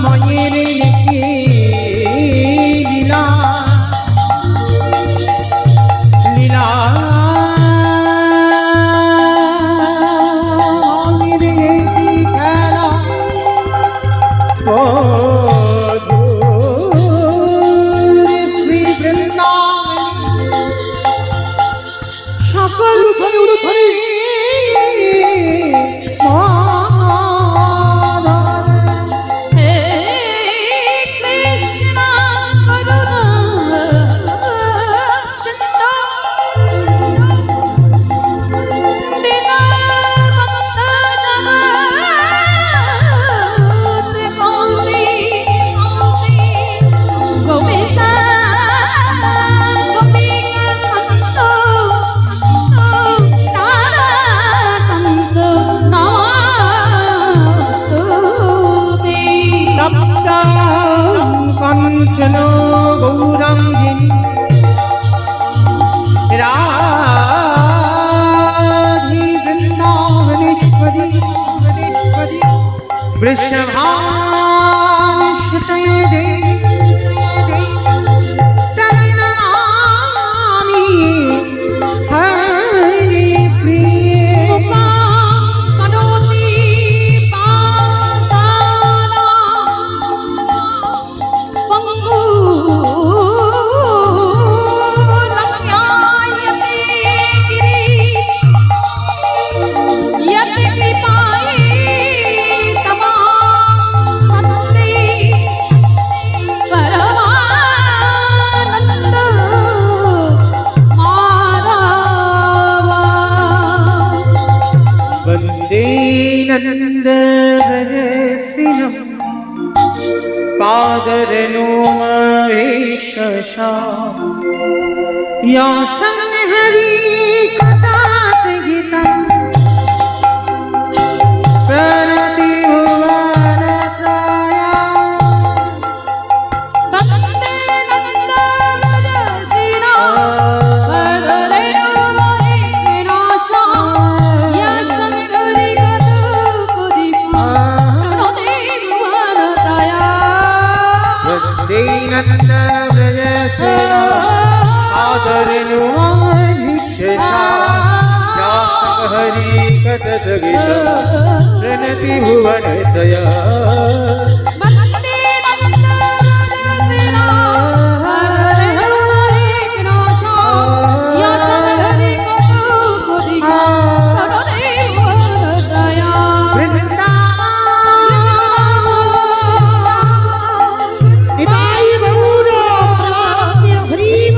মায়ের লিখে লীলা লীলা মায়ের লিখে খেলা ও শ্রী বৃন্দাবন সকল উঠে হে কৃষ্ণ করুণা সিন্ধু দীনবন্ধু জগৎ গোপীশা গোপীকান্ত তারাকান্ত নমস্তুতে। তপ্তাং কাঞ্চন গৌরাঙ্গিনী वृषभानुसुते देवी तन्नमामि हरिप्रिये। करोति पाताला पंगुरम्यायते गिरि यत् कृपायै तमां वन्दे परमानन्द माधवा। वन्दे नन्दव्रजश्रियं पादरेणुमहेशशा या संहरिकथातगीतं प्रणति भुवनत्रया। वन्दे नन्दव्रजश्रिना वरदेवमहेशा या शङ्करिकथाकुदिपा प्रणति भुवनत्रया। वन्दे नन्दव्रजश्रियं पादरेणुमहेशशा या संहरिकथातगीतं प्रणति भुवनत्रया। वन्दे नन्दव्रजश्रिना वरदेवमहेशा या शङ्करिकथाकुदिपा प्रणति भुवनत्रया। নিতাই গৌর প্রেমানন্দে হরিব।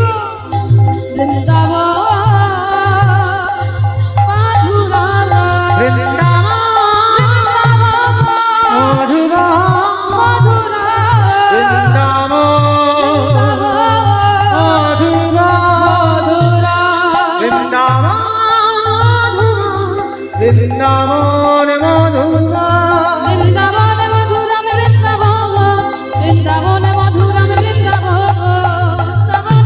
वृन्दावन मधुरा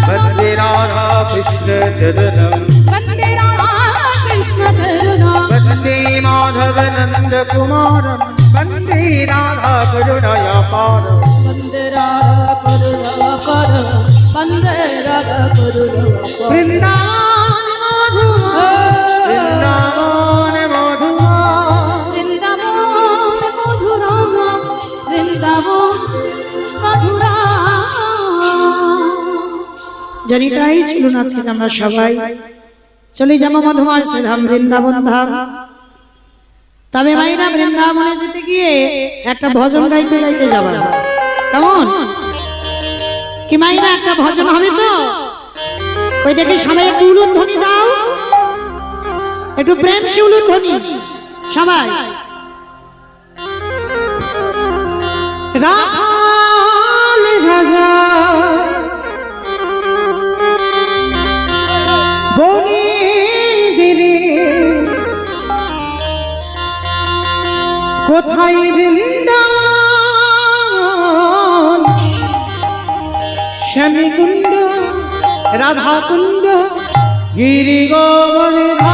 वन्दे राधा कृष्ण चरणं वन्दे माधव नन्द कुमारं वन्दे राधा करुणया पारं। वृन्दावन मधुरा वृन्दावन मधुरा জানি তাই চলুন আজকে আমরা সবাই চলে যাবো মধুময় ধাম বৃন্দাবন ধাম। তবে মাইরা বৃন্দাবনে যেতে গিয়ে একটা ভজন গাইতে গাইতে যাবা, কেমন কি মাইরা? একটা ভজন হবে তো, ওই দেখে সবাই একটু উলুধ্বনি দাও, একটু প্রেম সে উলুধ্বনি সবাই। রাখাল রাজা বনে দিলে কোথায় বৃন্দাবন শ্যামীকুণ্ড রাধাকুণ্ড গিরি গোবর্ধন।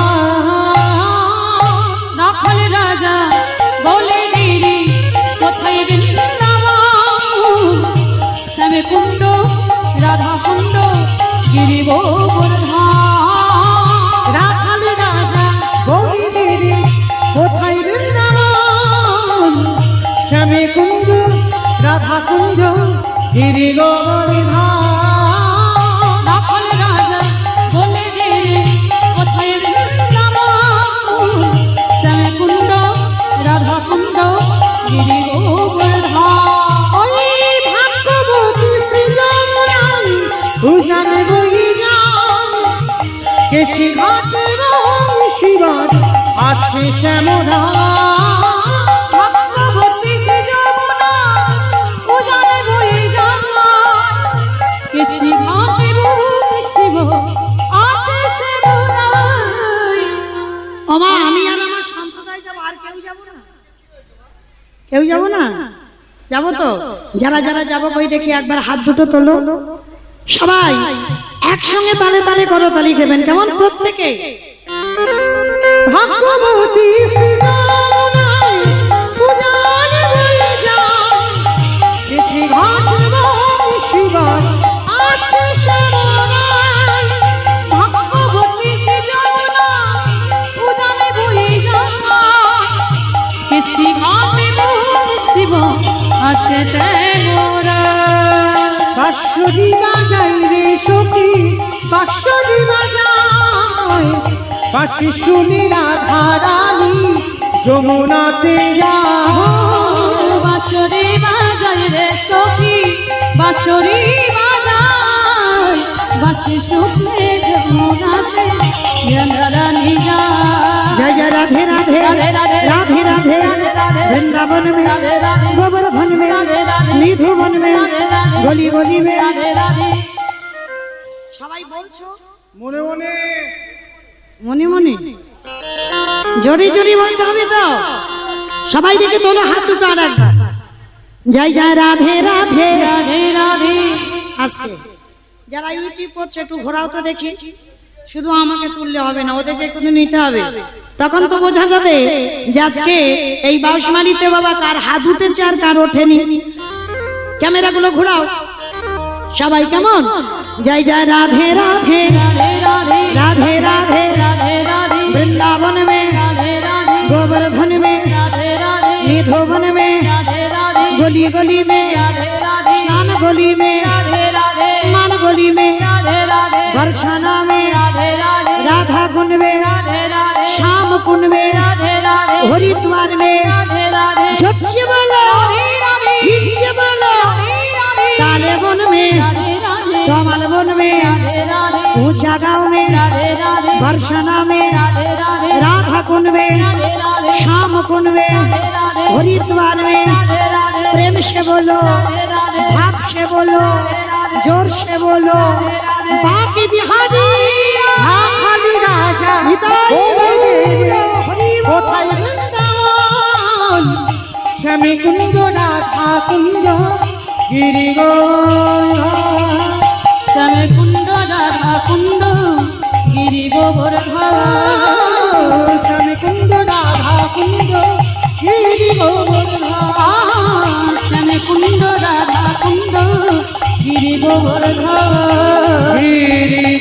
নখল রাজা বলে দিদি কোথায় বৃন্দাবন শ্যামে কুণ্ড রাধা কুণ্ড গিরি গোবর্ধন। রাখাল রাজা বনে দিলে কোথায় বৃন্দাবন শ্যামীকুণ্ড রাধাকুণ্ড গিরি গোবর্ধন। নখল রাজা বলে দিদি কোথায় বৃন্দাবন শ্যামে কুণ্ড রাধা কুণ্ড গিরি গোবর্ধন। ওই ভাগ্যবতী শ্রী যমুনার উজান বহিযান কেশি ঘাটে শিবার আছে শ্যামধাম। ভগবতী যমুনা উজান বয়ে যায় কেশি ঘাটে শিব আসে শ্যামরায়। ওমা আমি আর আমার সম্প্রদায় যাবো, আর কেউ যাবো না? কেউ যাবো না? যাবো তো? যারা যারা যাবো কই দেখি একবার হাত দুটো তোলো সবাই, একসঙ্গে তালে তালে করো তালি খেবেন, কেমন? প্রত্যেকে ভাগ্যবতী শ্রী যমুনার উজান বাঁশরি বাজাই রে সখী বাঁশরি বাজায় বাঁশি শুনি রাধা রানী যমুনাতে যায় বাঁশরি বাজাই রে সখী বাঁশরি বাজাই বাঁশি শুনে যমুনাতে রানী जय जय राधे राधे राधे राधे राधे राधे राधे राधे वृंदावन में राधे राधे गोवर्धन में राधे राधे निधुवन में राधे राधे गली गली में রাধে রাধে সবাই বলছো মনে মনে মনে মনে জোরে জোরে বলতে হবে তো সবাই দেখে তোলো হাত দুটো আর একবার জয় জয় রাধে রাধে রাধে রাধে আস্তে যারা ইউটিউব করছে একটু ঘোরাও তো দেখি শুধু আমাকে তুললে হবে না ওদেরকে একটু নিতে হবে তখন তো বোঝা যাবে যে আজকে এই বাউসমালিতে বাবা কার হাত উঠেছে আর কার ওঠেনি ক্যামেরাগুলো ঘোরাও সবাই কেমন জয় জয় রাধে রাধে রাধে রাধে राधे राधे রাধে রাধে वृंदावन में রাধে রাধে गोवर्धन में রাধे রাধে निधुवन में রাধे राधे गली गली में राधे राधे स्नान गली में राधे राधे मान गली में राधे राधे बरसाना में राधे राधे राधा कुंड में राधे राधे श्याम कुंड में राधे राधे हरिद्वार में राधे राधे झट से बोलो राधे फिर से बोलो राधे काले वन में राधे राधे कमल वन में राधे राधे ऊंचा गांव में राधे राधे बरसाना में राधे राधे राधा कुंड में राधे राधे श्याम कुंड में राधे हरिद्वार में राधे राधे प्रेम से बोलो राधे राधे भाव से बोलो जोर से बोलो बाकी बिहारी খালি রাজা নিতাই হরি বল। কোথায় বৃন্দাবন শ্যামী কুঞ্জ রাধা কুঞ্জ গিরি শ্যামে কুণ্ড রাধা কুণ্ড গিরি গোবর্ধন শ্যামী কুঞ্জ রাধা কুঞ্জ গিরি শ্যামে কুণ্ড রাধা কুণ্ড গিরি গোবর্ধন গিরি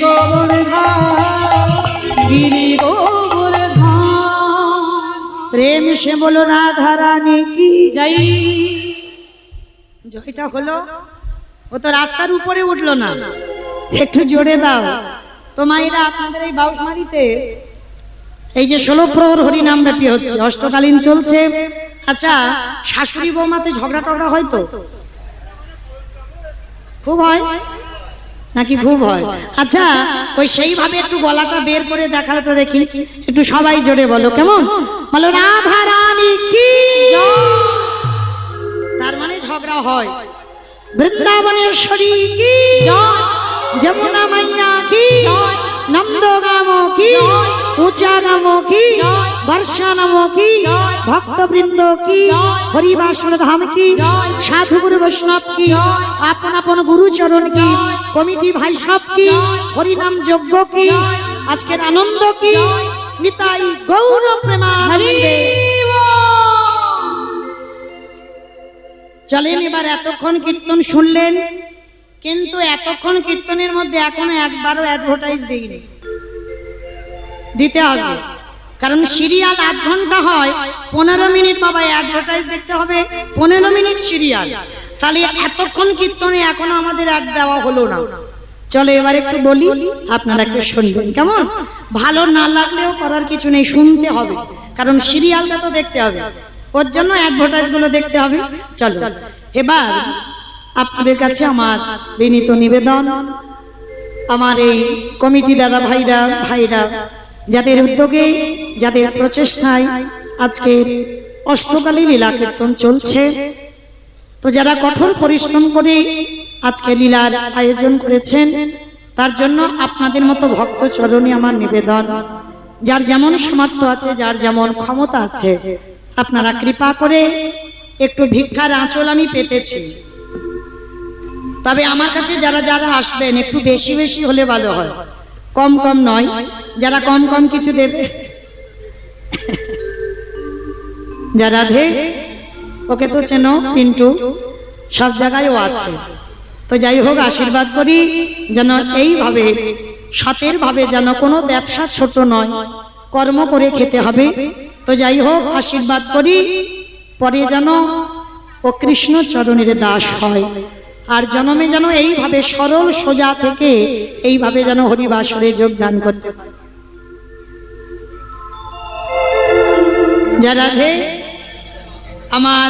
গিরি গোবর্ধন প্রেম সে বলো রাধা রানী কি যাই জয়টা হলো ও তো রাস্তার উপরে উঠলো না একটু জোরে দাও তো মায়েরা আপনাদের এই বাউসমারিতে এই যে 16 প্রহর হরিনাম ব্যাপী হচ্ছে অষ্টকালীন চলছে আচ্ছা শাশুড়ি বৌমাতে ঝগড়া টগড়া হয় তো খুব হয় নাকি খুব হয় আচ্ছা ওই সেইভাবে একটু গলাটা বের করে দেখাও তো দেখি একটু সবাই জোরে বলো কেমন বলো রাধা রানী কি তার মানে ঝগড়া হয় বৃন্দাবনেশ্বরী কি যমুনা মাইয়া কি নন্দগাম কি উচাগাম কি বর্ষানাম কি ভক্তবৃন্দ কি হরিবাসন ধাম কি সাধু গুরু বৈষ্ণব কি আপন আপন গুরুচরণ কি কমিটি ভাই সব কি হরিনাম যজ্ঞ কি আজকের আনন্দ কি নিতাই গৌর প্রেমানন্দে চলেন এবার এতক্ষণ কীর্তন শুনলেন কিন্তু এতক্ষণ কীর্তনের মধ্যে এখনো একবারও অ্যাডভার্টাইজ দেইনি দিতে হবে কারণ সিরিয়াল 8 ঘন্টা হয় 15 মিনিট বাবা অ্যাডভার্টাইজ দেখতে হবে 15 মিনিট সিরিয়াল তাহলে এতক্ষণ কীর্তনে এখনো আমাদের অ্যাড দেওয়া হলো না চলো এবার একটু বলি আপনারা একটু শুনবেন কেমন ভালো না লাগলেও করার কিছু নেই শুনতে হবে কারণ সিরিয়ালটা তো দেখতে হবে ওর জন্য অ্যাডভার্টাইজ গুলো দেখতে হবে চলো এবার আপনাদের কাছে আমার বিনীত নিবেদন আমার এই কমিটি দাদা ভাইরা যাদের উদ্যোগে যাদের প্রচেষ্টায় আজকে অষ্টকালী লীলা কীর্তন চলছে তো যারা কঠোর পরিশ্রম করে আজকে লীলার আয়োজন করেছেন তার জন্য আপনাদের মতো ভক্ত চরণে আমার নিবেদন যার যেমন সামর্থ্য আছে যার যেমন ক্ষমতা আছে আপনারা কৃপা করে একটু ভিক্ষার আঁচল আমি পেতেছি তবে আমার কাছে যারা যারা আসবেন একটু বেশি বেশি হলে ভালো হয় কম কম নয় যারা কম কম কিছু দেবে যারা রাধে ওকে তো চেনো পিন্টু সব জায়গায় ও আছে তো যাই হোক আশীর্বাদ করি যেন এইভাবে সতের ভাবে যেন কোনো ব্যবসা ছোট নয় কর্ম করে খেতে হবে তো যাই হোক আশীর্বাদ করি পরে যেন ও কৃষ্ণ চরণের দাস হয় আর জনমে যেন এইভাবে সরল সোজা থেকে এইভাবে যেন হরিবাসরে যোগদান করতে পারে। যারা রাধে আমার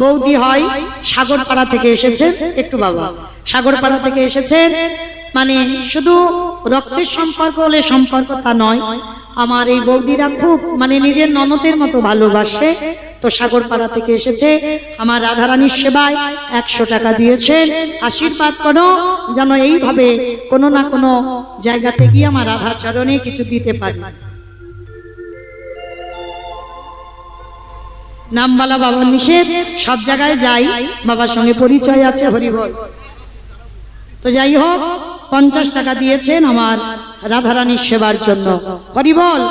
বৌদি হয়, সাগরপাড়া থেকে এসেছেন, একটু বাবা, সাগরপাড়া থেকে এসেছেন, মানে শুধু রক্তের সম্পর্ক হলে সম্পর্ক তা নয়, আমার এই বৌদিরা খুব মানে নিজের ননদের মতো ভালোবাসে। তো সাগরপাড়া থেকে এসেছে, আমার রাধারানীর সেবায় 100 টাকা দিয়েছেন। আশীর্বাদ করো যেন এইভাবে কোনো না কোনো জায়গাতে গিয়ে আমার রাধা চরণে কিছু দিতে পারি। নামবালা বাবার নিষেধ, সব জায়গায় যাই, বাবার সঙ্গে পরিচয় আছে, হরিবল। তো যাই হোক, 50 টাকা দিয়েছেন আমার রাধারানীর সেবার জন্য, হরিবল।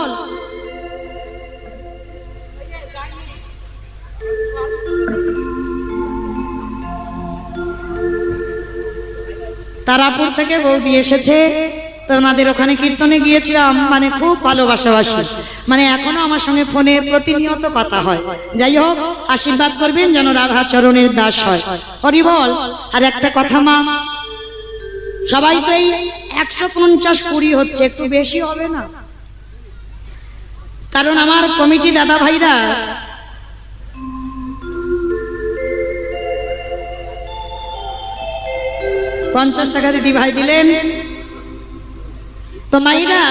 তারাপুর থেকে বৌদি এসেছে, তো ওনাদের ওখানে কীর্তনে গিয়েছিলাম, মানে খুব ভালোবাসাবাসি, মানে এখনো আমার সঙ্গে ফোনে প্রতিনিয়ত কথা হয়। যাই হোক, আশীর্বাদ করবেন যেন রাধা চরণের দাস হয়, হরিবল। আর একটা কথা মা, সবাই তো এই 150-20 হচ্ছে, একটু বেশি হবে না? কারণ আমার কমিটি দাদা ভাইরা $50 টাকা দিদি ভাই দিলেন। তো মাইরা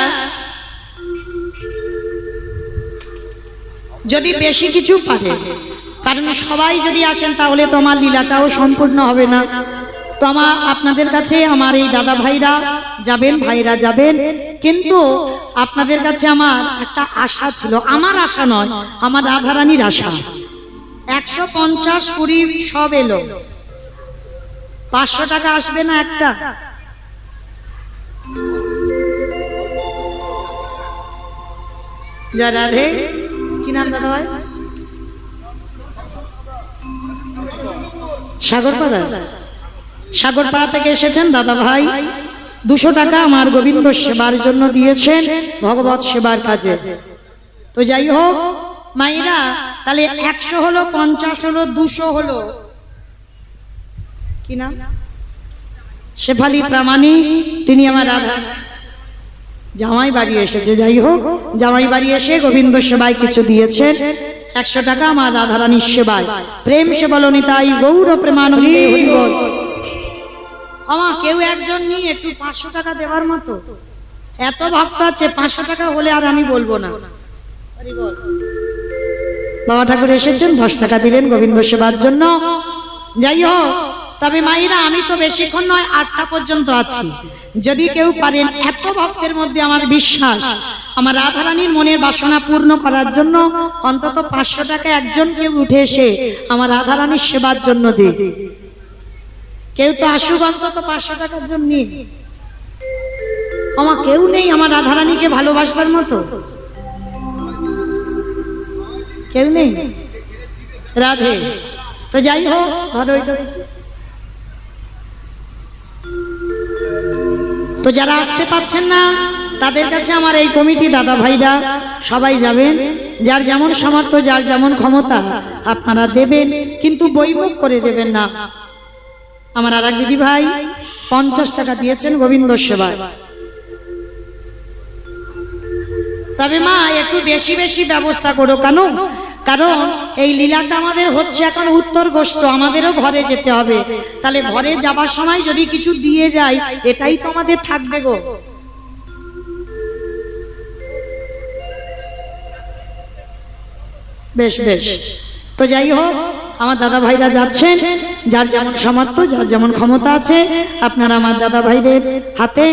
যদি বেশি কিছু পারে, কারণ সবাই যদি আসেন তাহলে তো আমার লীলাটাও সম্পূর্ণ হবে না। তো আমার আপনাদের কাছে আমার এই দাদা ভাইরা যাবেন, ভাইরা যাবেন, কিন্তু আপনাদের কাছে আমার একটা আশা ছিল, আমার আশা নয়, আমার রাধারানীর আশা। 150-20 সব এলো, 500 টাকা আসবে না একটা? যা রাধে, কি নাম দাদা ভাই? সাগরপাড়া, সাগরপাড়া থেকে এসেছেন দাদা ভাই। 200 টাকা আমার গোবিন্দ সেবার জন্য দিয়েছেন, ভগবত সেবার কাজে। তো যাই হোক মাইরা, তাহলে 100 হলো, 50 হলো, 200 হলো। কি নাম? শেফালি প্রামাণিক, তিনি আমার রাধা জামাই বাড়ি এসেছে। যাই হোক, জামাই বাড়ি এসে গোবিন্দ সেবায় কিছু দিয়েছেন, 100 টাকা আমার রাধারানীর সেবায়। প্রেম সে বলনি তাই গৌর প্রেমানন্দে হরিবল। আমার কেউ একজন নিয়ে একটু 500 টাকা দেওয়ার মতো, এত ভক্ত আছে, 500 টাকা হলে আর আমি বলবো না। বাবা ঠাকুর এসেছেন, 10 টাকা দিলেন গোবিন্দ সেবার জন্য। যাই হোক, তবে মায়েরা আমি তো বেশিক্ষণ নয়, 8টা পর্যন্ত আছি। যদি কেউ পারেন, এত ভক্তের মধ্যে আমার বিশ্বাস, আমার রাধারানীর মনের বাসনা পূর্ণ করার জন্য অন্তত 500 টাকা একজন কেউ উঠে এসে আমার রাধারানীর সেবার জন্য দিই। কেউ তো আসুক অন্তত 500 টাকার জন্য। আমার কেউ নেই আমার রাধারানীকে ভালোবাসবার মতো, কেউ নেই। রাধে। তো যাই হোক, ধরো এটা। তো যারা আসতে পারছেন না তাদের কাছে আমার এই কমিটি দাদা ভাইরা সবাই যাবেন, যার যেমন সামর্থ্য, যার যেমন ক্ষমতা আপনারা দেবেন, কিন্তু বৈমুখ করে দেবেন না। আমার আর এক দিদি ভাই 50 টাকা দিয়েছেন গোবিন্দ সেবায়। তবে মা একটু বেশি বেশি ব্যবস্থা করো, কেন? কারণ এই লীলাটা আমাদের হচ্ছে এখন উত্তর গোষ্ঠ, আমাদেরও ঘরে যেতে হবে। তাহলে ঘরে যাবার সময় যদি কিছু দিয়ে যায়, এটাই তো আমাদের থাকবে গো। বেশ বেশ। তো যাই হোক, আমার দাদা ভাইরা যাচ্ছেন, যার যেমন সামর্থ্য, যার যেমন ক্ষমতা আছে, আপনারা আমার দাদা ভাইদের হাতে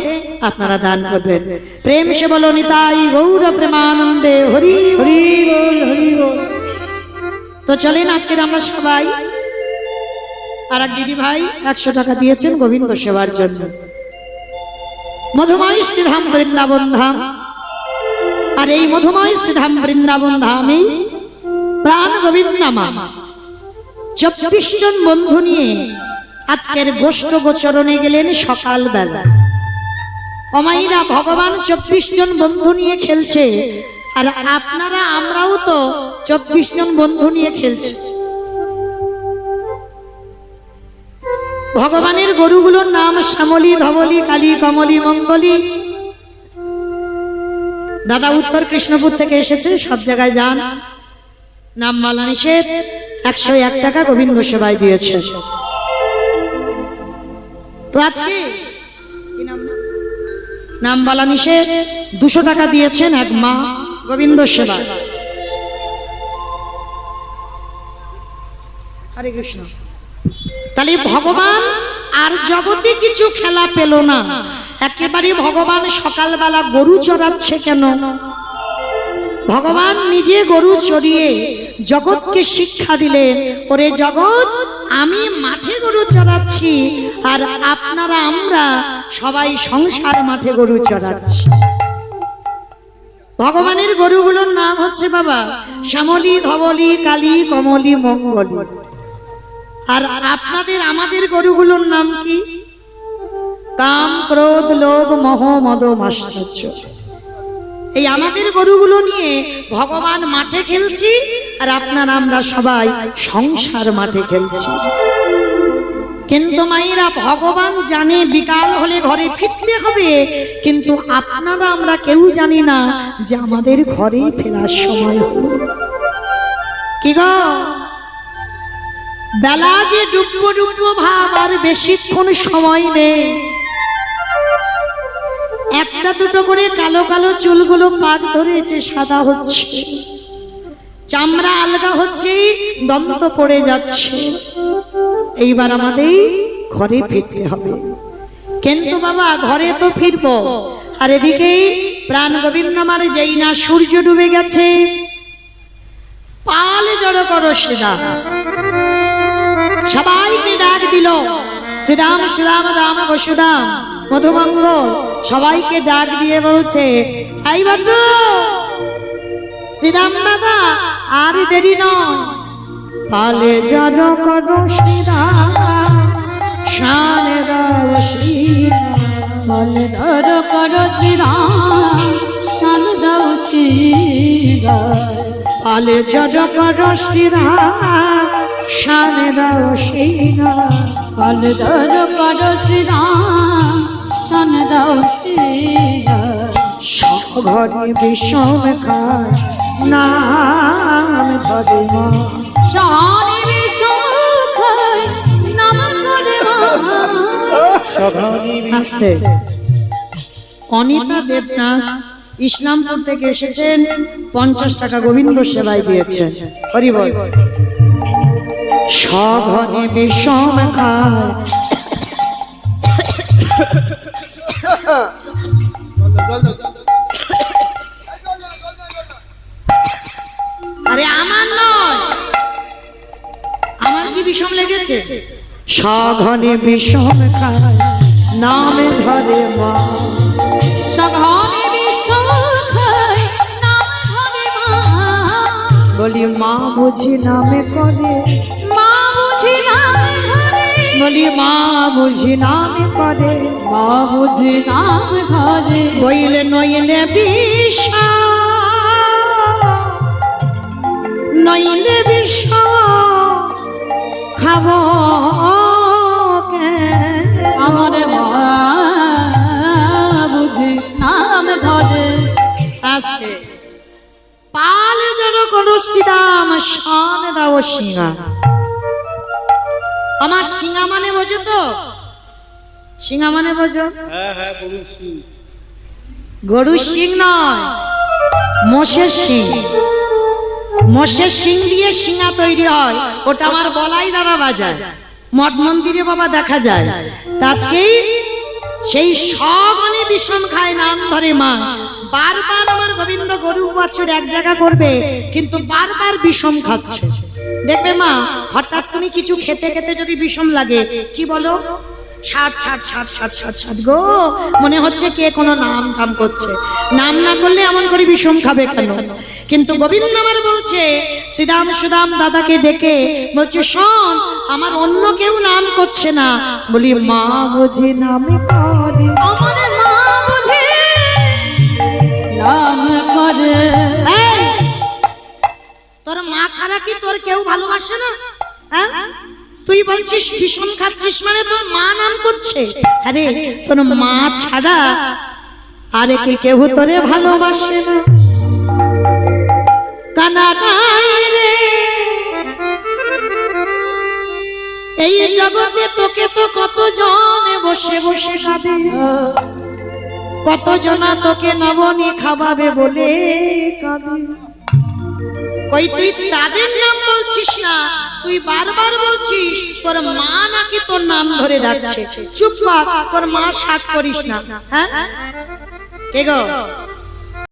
আপনারা দান করবেন। প্রেম সে বলো নিতাই গৌর প্রেমানন্দে হরি হরি বল, হরি বল। তো চলেন আজকের আমরা সবাই, আর এক দিদি ভাই 100 টাকা দিয়েছেন গোবিন্দ সেবার জন্য। মধুময় শ্রীধাম বৃন্দাবন ধাম, আর এই মধুময় শ্রীধাম বৃন্দাবন ধামে প্রাণ গোবিন্দ মা 24 জন বন্ধু নিয়ে আজকের গোষ্ঠ গোচরণে গেলেন সকালবেলা। অমাইরা ভগবান 24 জন বন্ধু নিয়ে খেলছে, আর আপনারা আমরাও তো 24 জন বন্ধু নিয়ে খেলছি। ভগবানের গরুগুলোর নাম শ্যামলী, ধবলী, কালী, কমলী, মঙ্গলী। দাদা উত্তর কৃষ্ণপুর থেকে এসেছে, সব জায়গায় যান, নাম মালা নিষেধ। 101 টাকা গোবিন্দ সেবায় দিয়েছে। তো আজকে নাম বলা নিষেধ 200 টাকা দিয়েছেন এক মা গোবিন্দ সেবা। হরে কৃষ্ণ। তাহলে ভগবান আর জগতে কিছু খেলা পেল না, একেবারে ভগবান সকালবেলা গরু চড়াচ্ছে কেন? ভগবান নিজে গরু চড়িয়ে জগৎকে শিক্ষা দিলেন, ওরে জগৎ, আমি মাঠে গরু চড়াচ্ছি আর আপনারা আমরা সবাই সংসার মাঠে গরু চড়াচ্ছি। ভগবানের গরুগুলোর নাম হচ্ছে বাবা শ্যামলী, ধবলী, কালী, কমলী, মঙ্গলী। আর আপনাদের আমাদের গরুগুলোর নাম কি? কাম, ক্রোধ, লোভ, মোহ, মদ, মাশ্চর্য। এই আমাদের গরুগুলো নিয়ে ভগবান মাঠে খেলছি আর আপনারা আমরা সবাই সংসার মাঠে খেলছি। কিন্তু মায়েরা, ভগবান জানে বিকাল হলে ঘরে ফিরতে হবে, কিন্তু আপনারা আমরা কেউ জানি না যে আমাদের ঘরে ফেরার সময় হলো। কি গো, বেলা যে ডুববো ডুববো ভাব, আর বেশিক্ষণ সময় নেই। একটা দুটো করে কালো কালো চুলগুলো পাক ধরেছে, সাদা হচ্ছে, চামড়া আলগা হচ্ছে, দন্ত পড়ে যাচ্ছে। এইবার আমাদের ঘরে ফিরতে হবে। কিন্তু বাবা ঘরে তো ফিরবো, আর এদিকে প্রাণ গোবিন্দ আমার যেই না সূর্য ডুবে গেছে, পাল জড়ো করো শ্রীদাম। সবাইকে ডাক দিল, শ্রীদাম শ্রীদাম দাম বসুদাম মধুমঙ্গল, সবাইকে ডাক দিয়ে বলছে, এই বাটু শ্রীরাম দাদা, আর দেরি নয়, পালে জড়ো করো শ্রীরাম, শানে দাও শ্রীরাম, পালে জড়ো করো শ্রীরাম, শান দাও শ্রীরাম। পালে জড়ো করো শ্রীরাম, শানে দাও শ্রীরাম। পালে জড়ো করো শ্রীরাম, শান দাও শ্রীরাম। ঘরে বিষম খায় নাম ধরে মা, শানে বিষয় নাম করে মা। আস্তে। অনিতা দেবনাথ ইসলামপুর থেকে এসেছেন, 50 টাকা গোবিন্দ সেবায় দিয়েছেন। হরি বল। সঘনে বিষম খায়, আরে আমার নয়, আমার কি বিষম লেগেছে? সঘনে বিষম খায় নামে ধরে মা, সঘনে বিষয় নাম ধরে মা। বলি মা বুঝি নামে করে, মা বুঝি নাম ধরে, বলি মা বুঝি নামে করে, মা বুঝি নাম ধরে। বইলে নইলে বিষ, নইলে বিষ খাব আমার মা বুঝি নাম ধরে। আস্তে। পালে জড়ো করো শ্রীরাম, শানে দাও সিংহা। আমার সিংহা মানে বোঝো তো? সিংহা মানে বোঝো? গরুর সিং নয়, মোষের সিং। মোষের সিং দিয়ে সিংহা তৈরি হয়, ওটা আমার বলাই দ্বারা বাজায়, মঠ মন্দিরে বাবা দেখা যায়। তা আজকেই সেই সঘনে বিষম খায় নাম ধরে মা। বারবার আমার গোবিন্দ গরু বছর এক জায়গা করবে, কিন্তু বারবার বিষম খাচ্ছে। দেখবে মা, হঠাৎ তুমি কিছু খেতে খেতে যদি বিষম লাগে, কি বলো? 60 60 60 60 60 60 গো, মনে হচ্ছে কে কোনো নাম কাম করছে। নাম না করলে এমন করে বিষম খাবে কেন? কিন্তু গোবিন্দ আমার বলছে, শ্রীদাম সুদাম দাদাকে ডেকে বলছে, শোন, আমার অন্য কেউ নাম করছে না। বলি মা বুঝি নামে করে, আমার মা বুঝি নাম করে। এই, তোর মা ছাড়া কি তোর কেউ ভালোবাসে না? হ্যাঁ, তুই বল। বলছিস ভীষণ খাচ্ছিস মানে তোর মা নাম করছে। আরে তোর মা ছাড়া আরে কে কেউ তোরে ভালোবাসে না। কানা নাই রে এই জগতে তোকে তো কত জনে বসে বসে কাঁদে, কত জনা তোকে নবনী খাওয়াবে বলে কাঁদে। কই তুই তাদের নাম বলছিস না, তুই বারবার বলছিস তোর মা নাকি তোর নাম ধরে ডাকছে। চুপ কর, তোর মা শাক করিস না। হ্যাঁ কে গো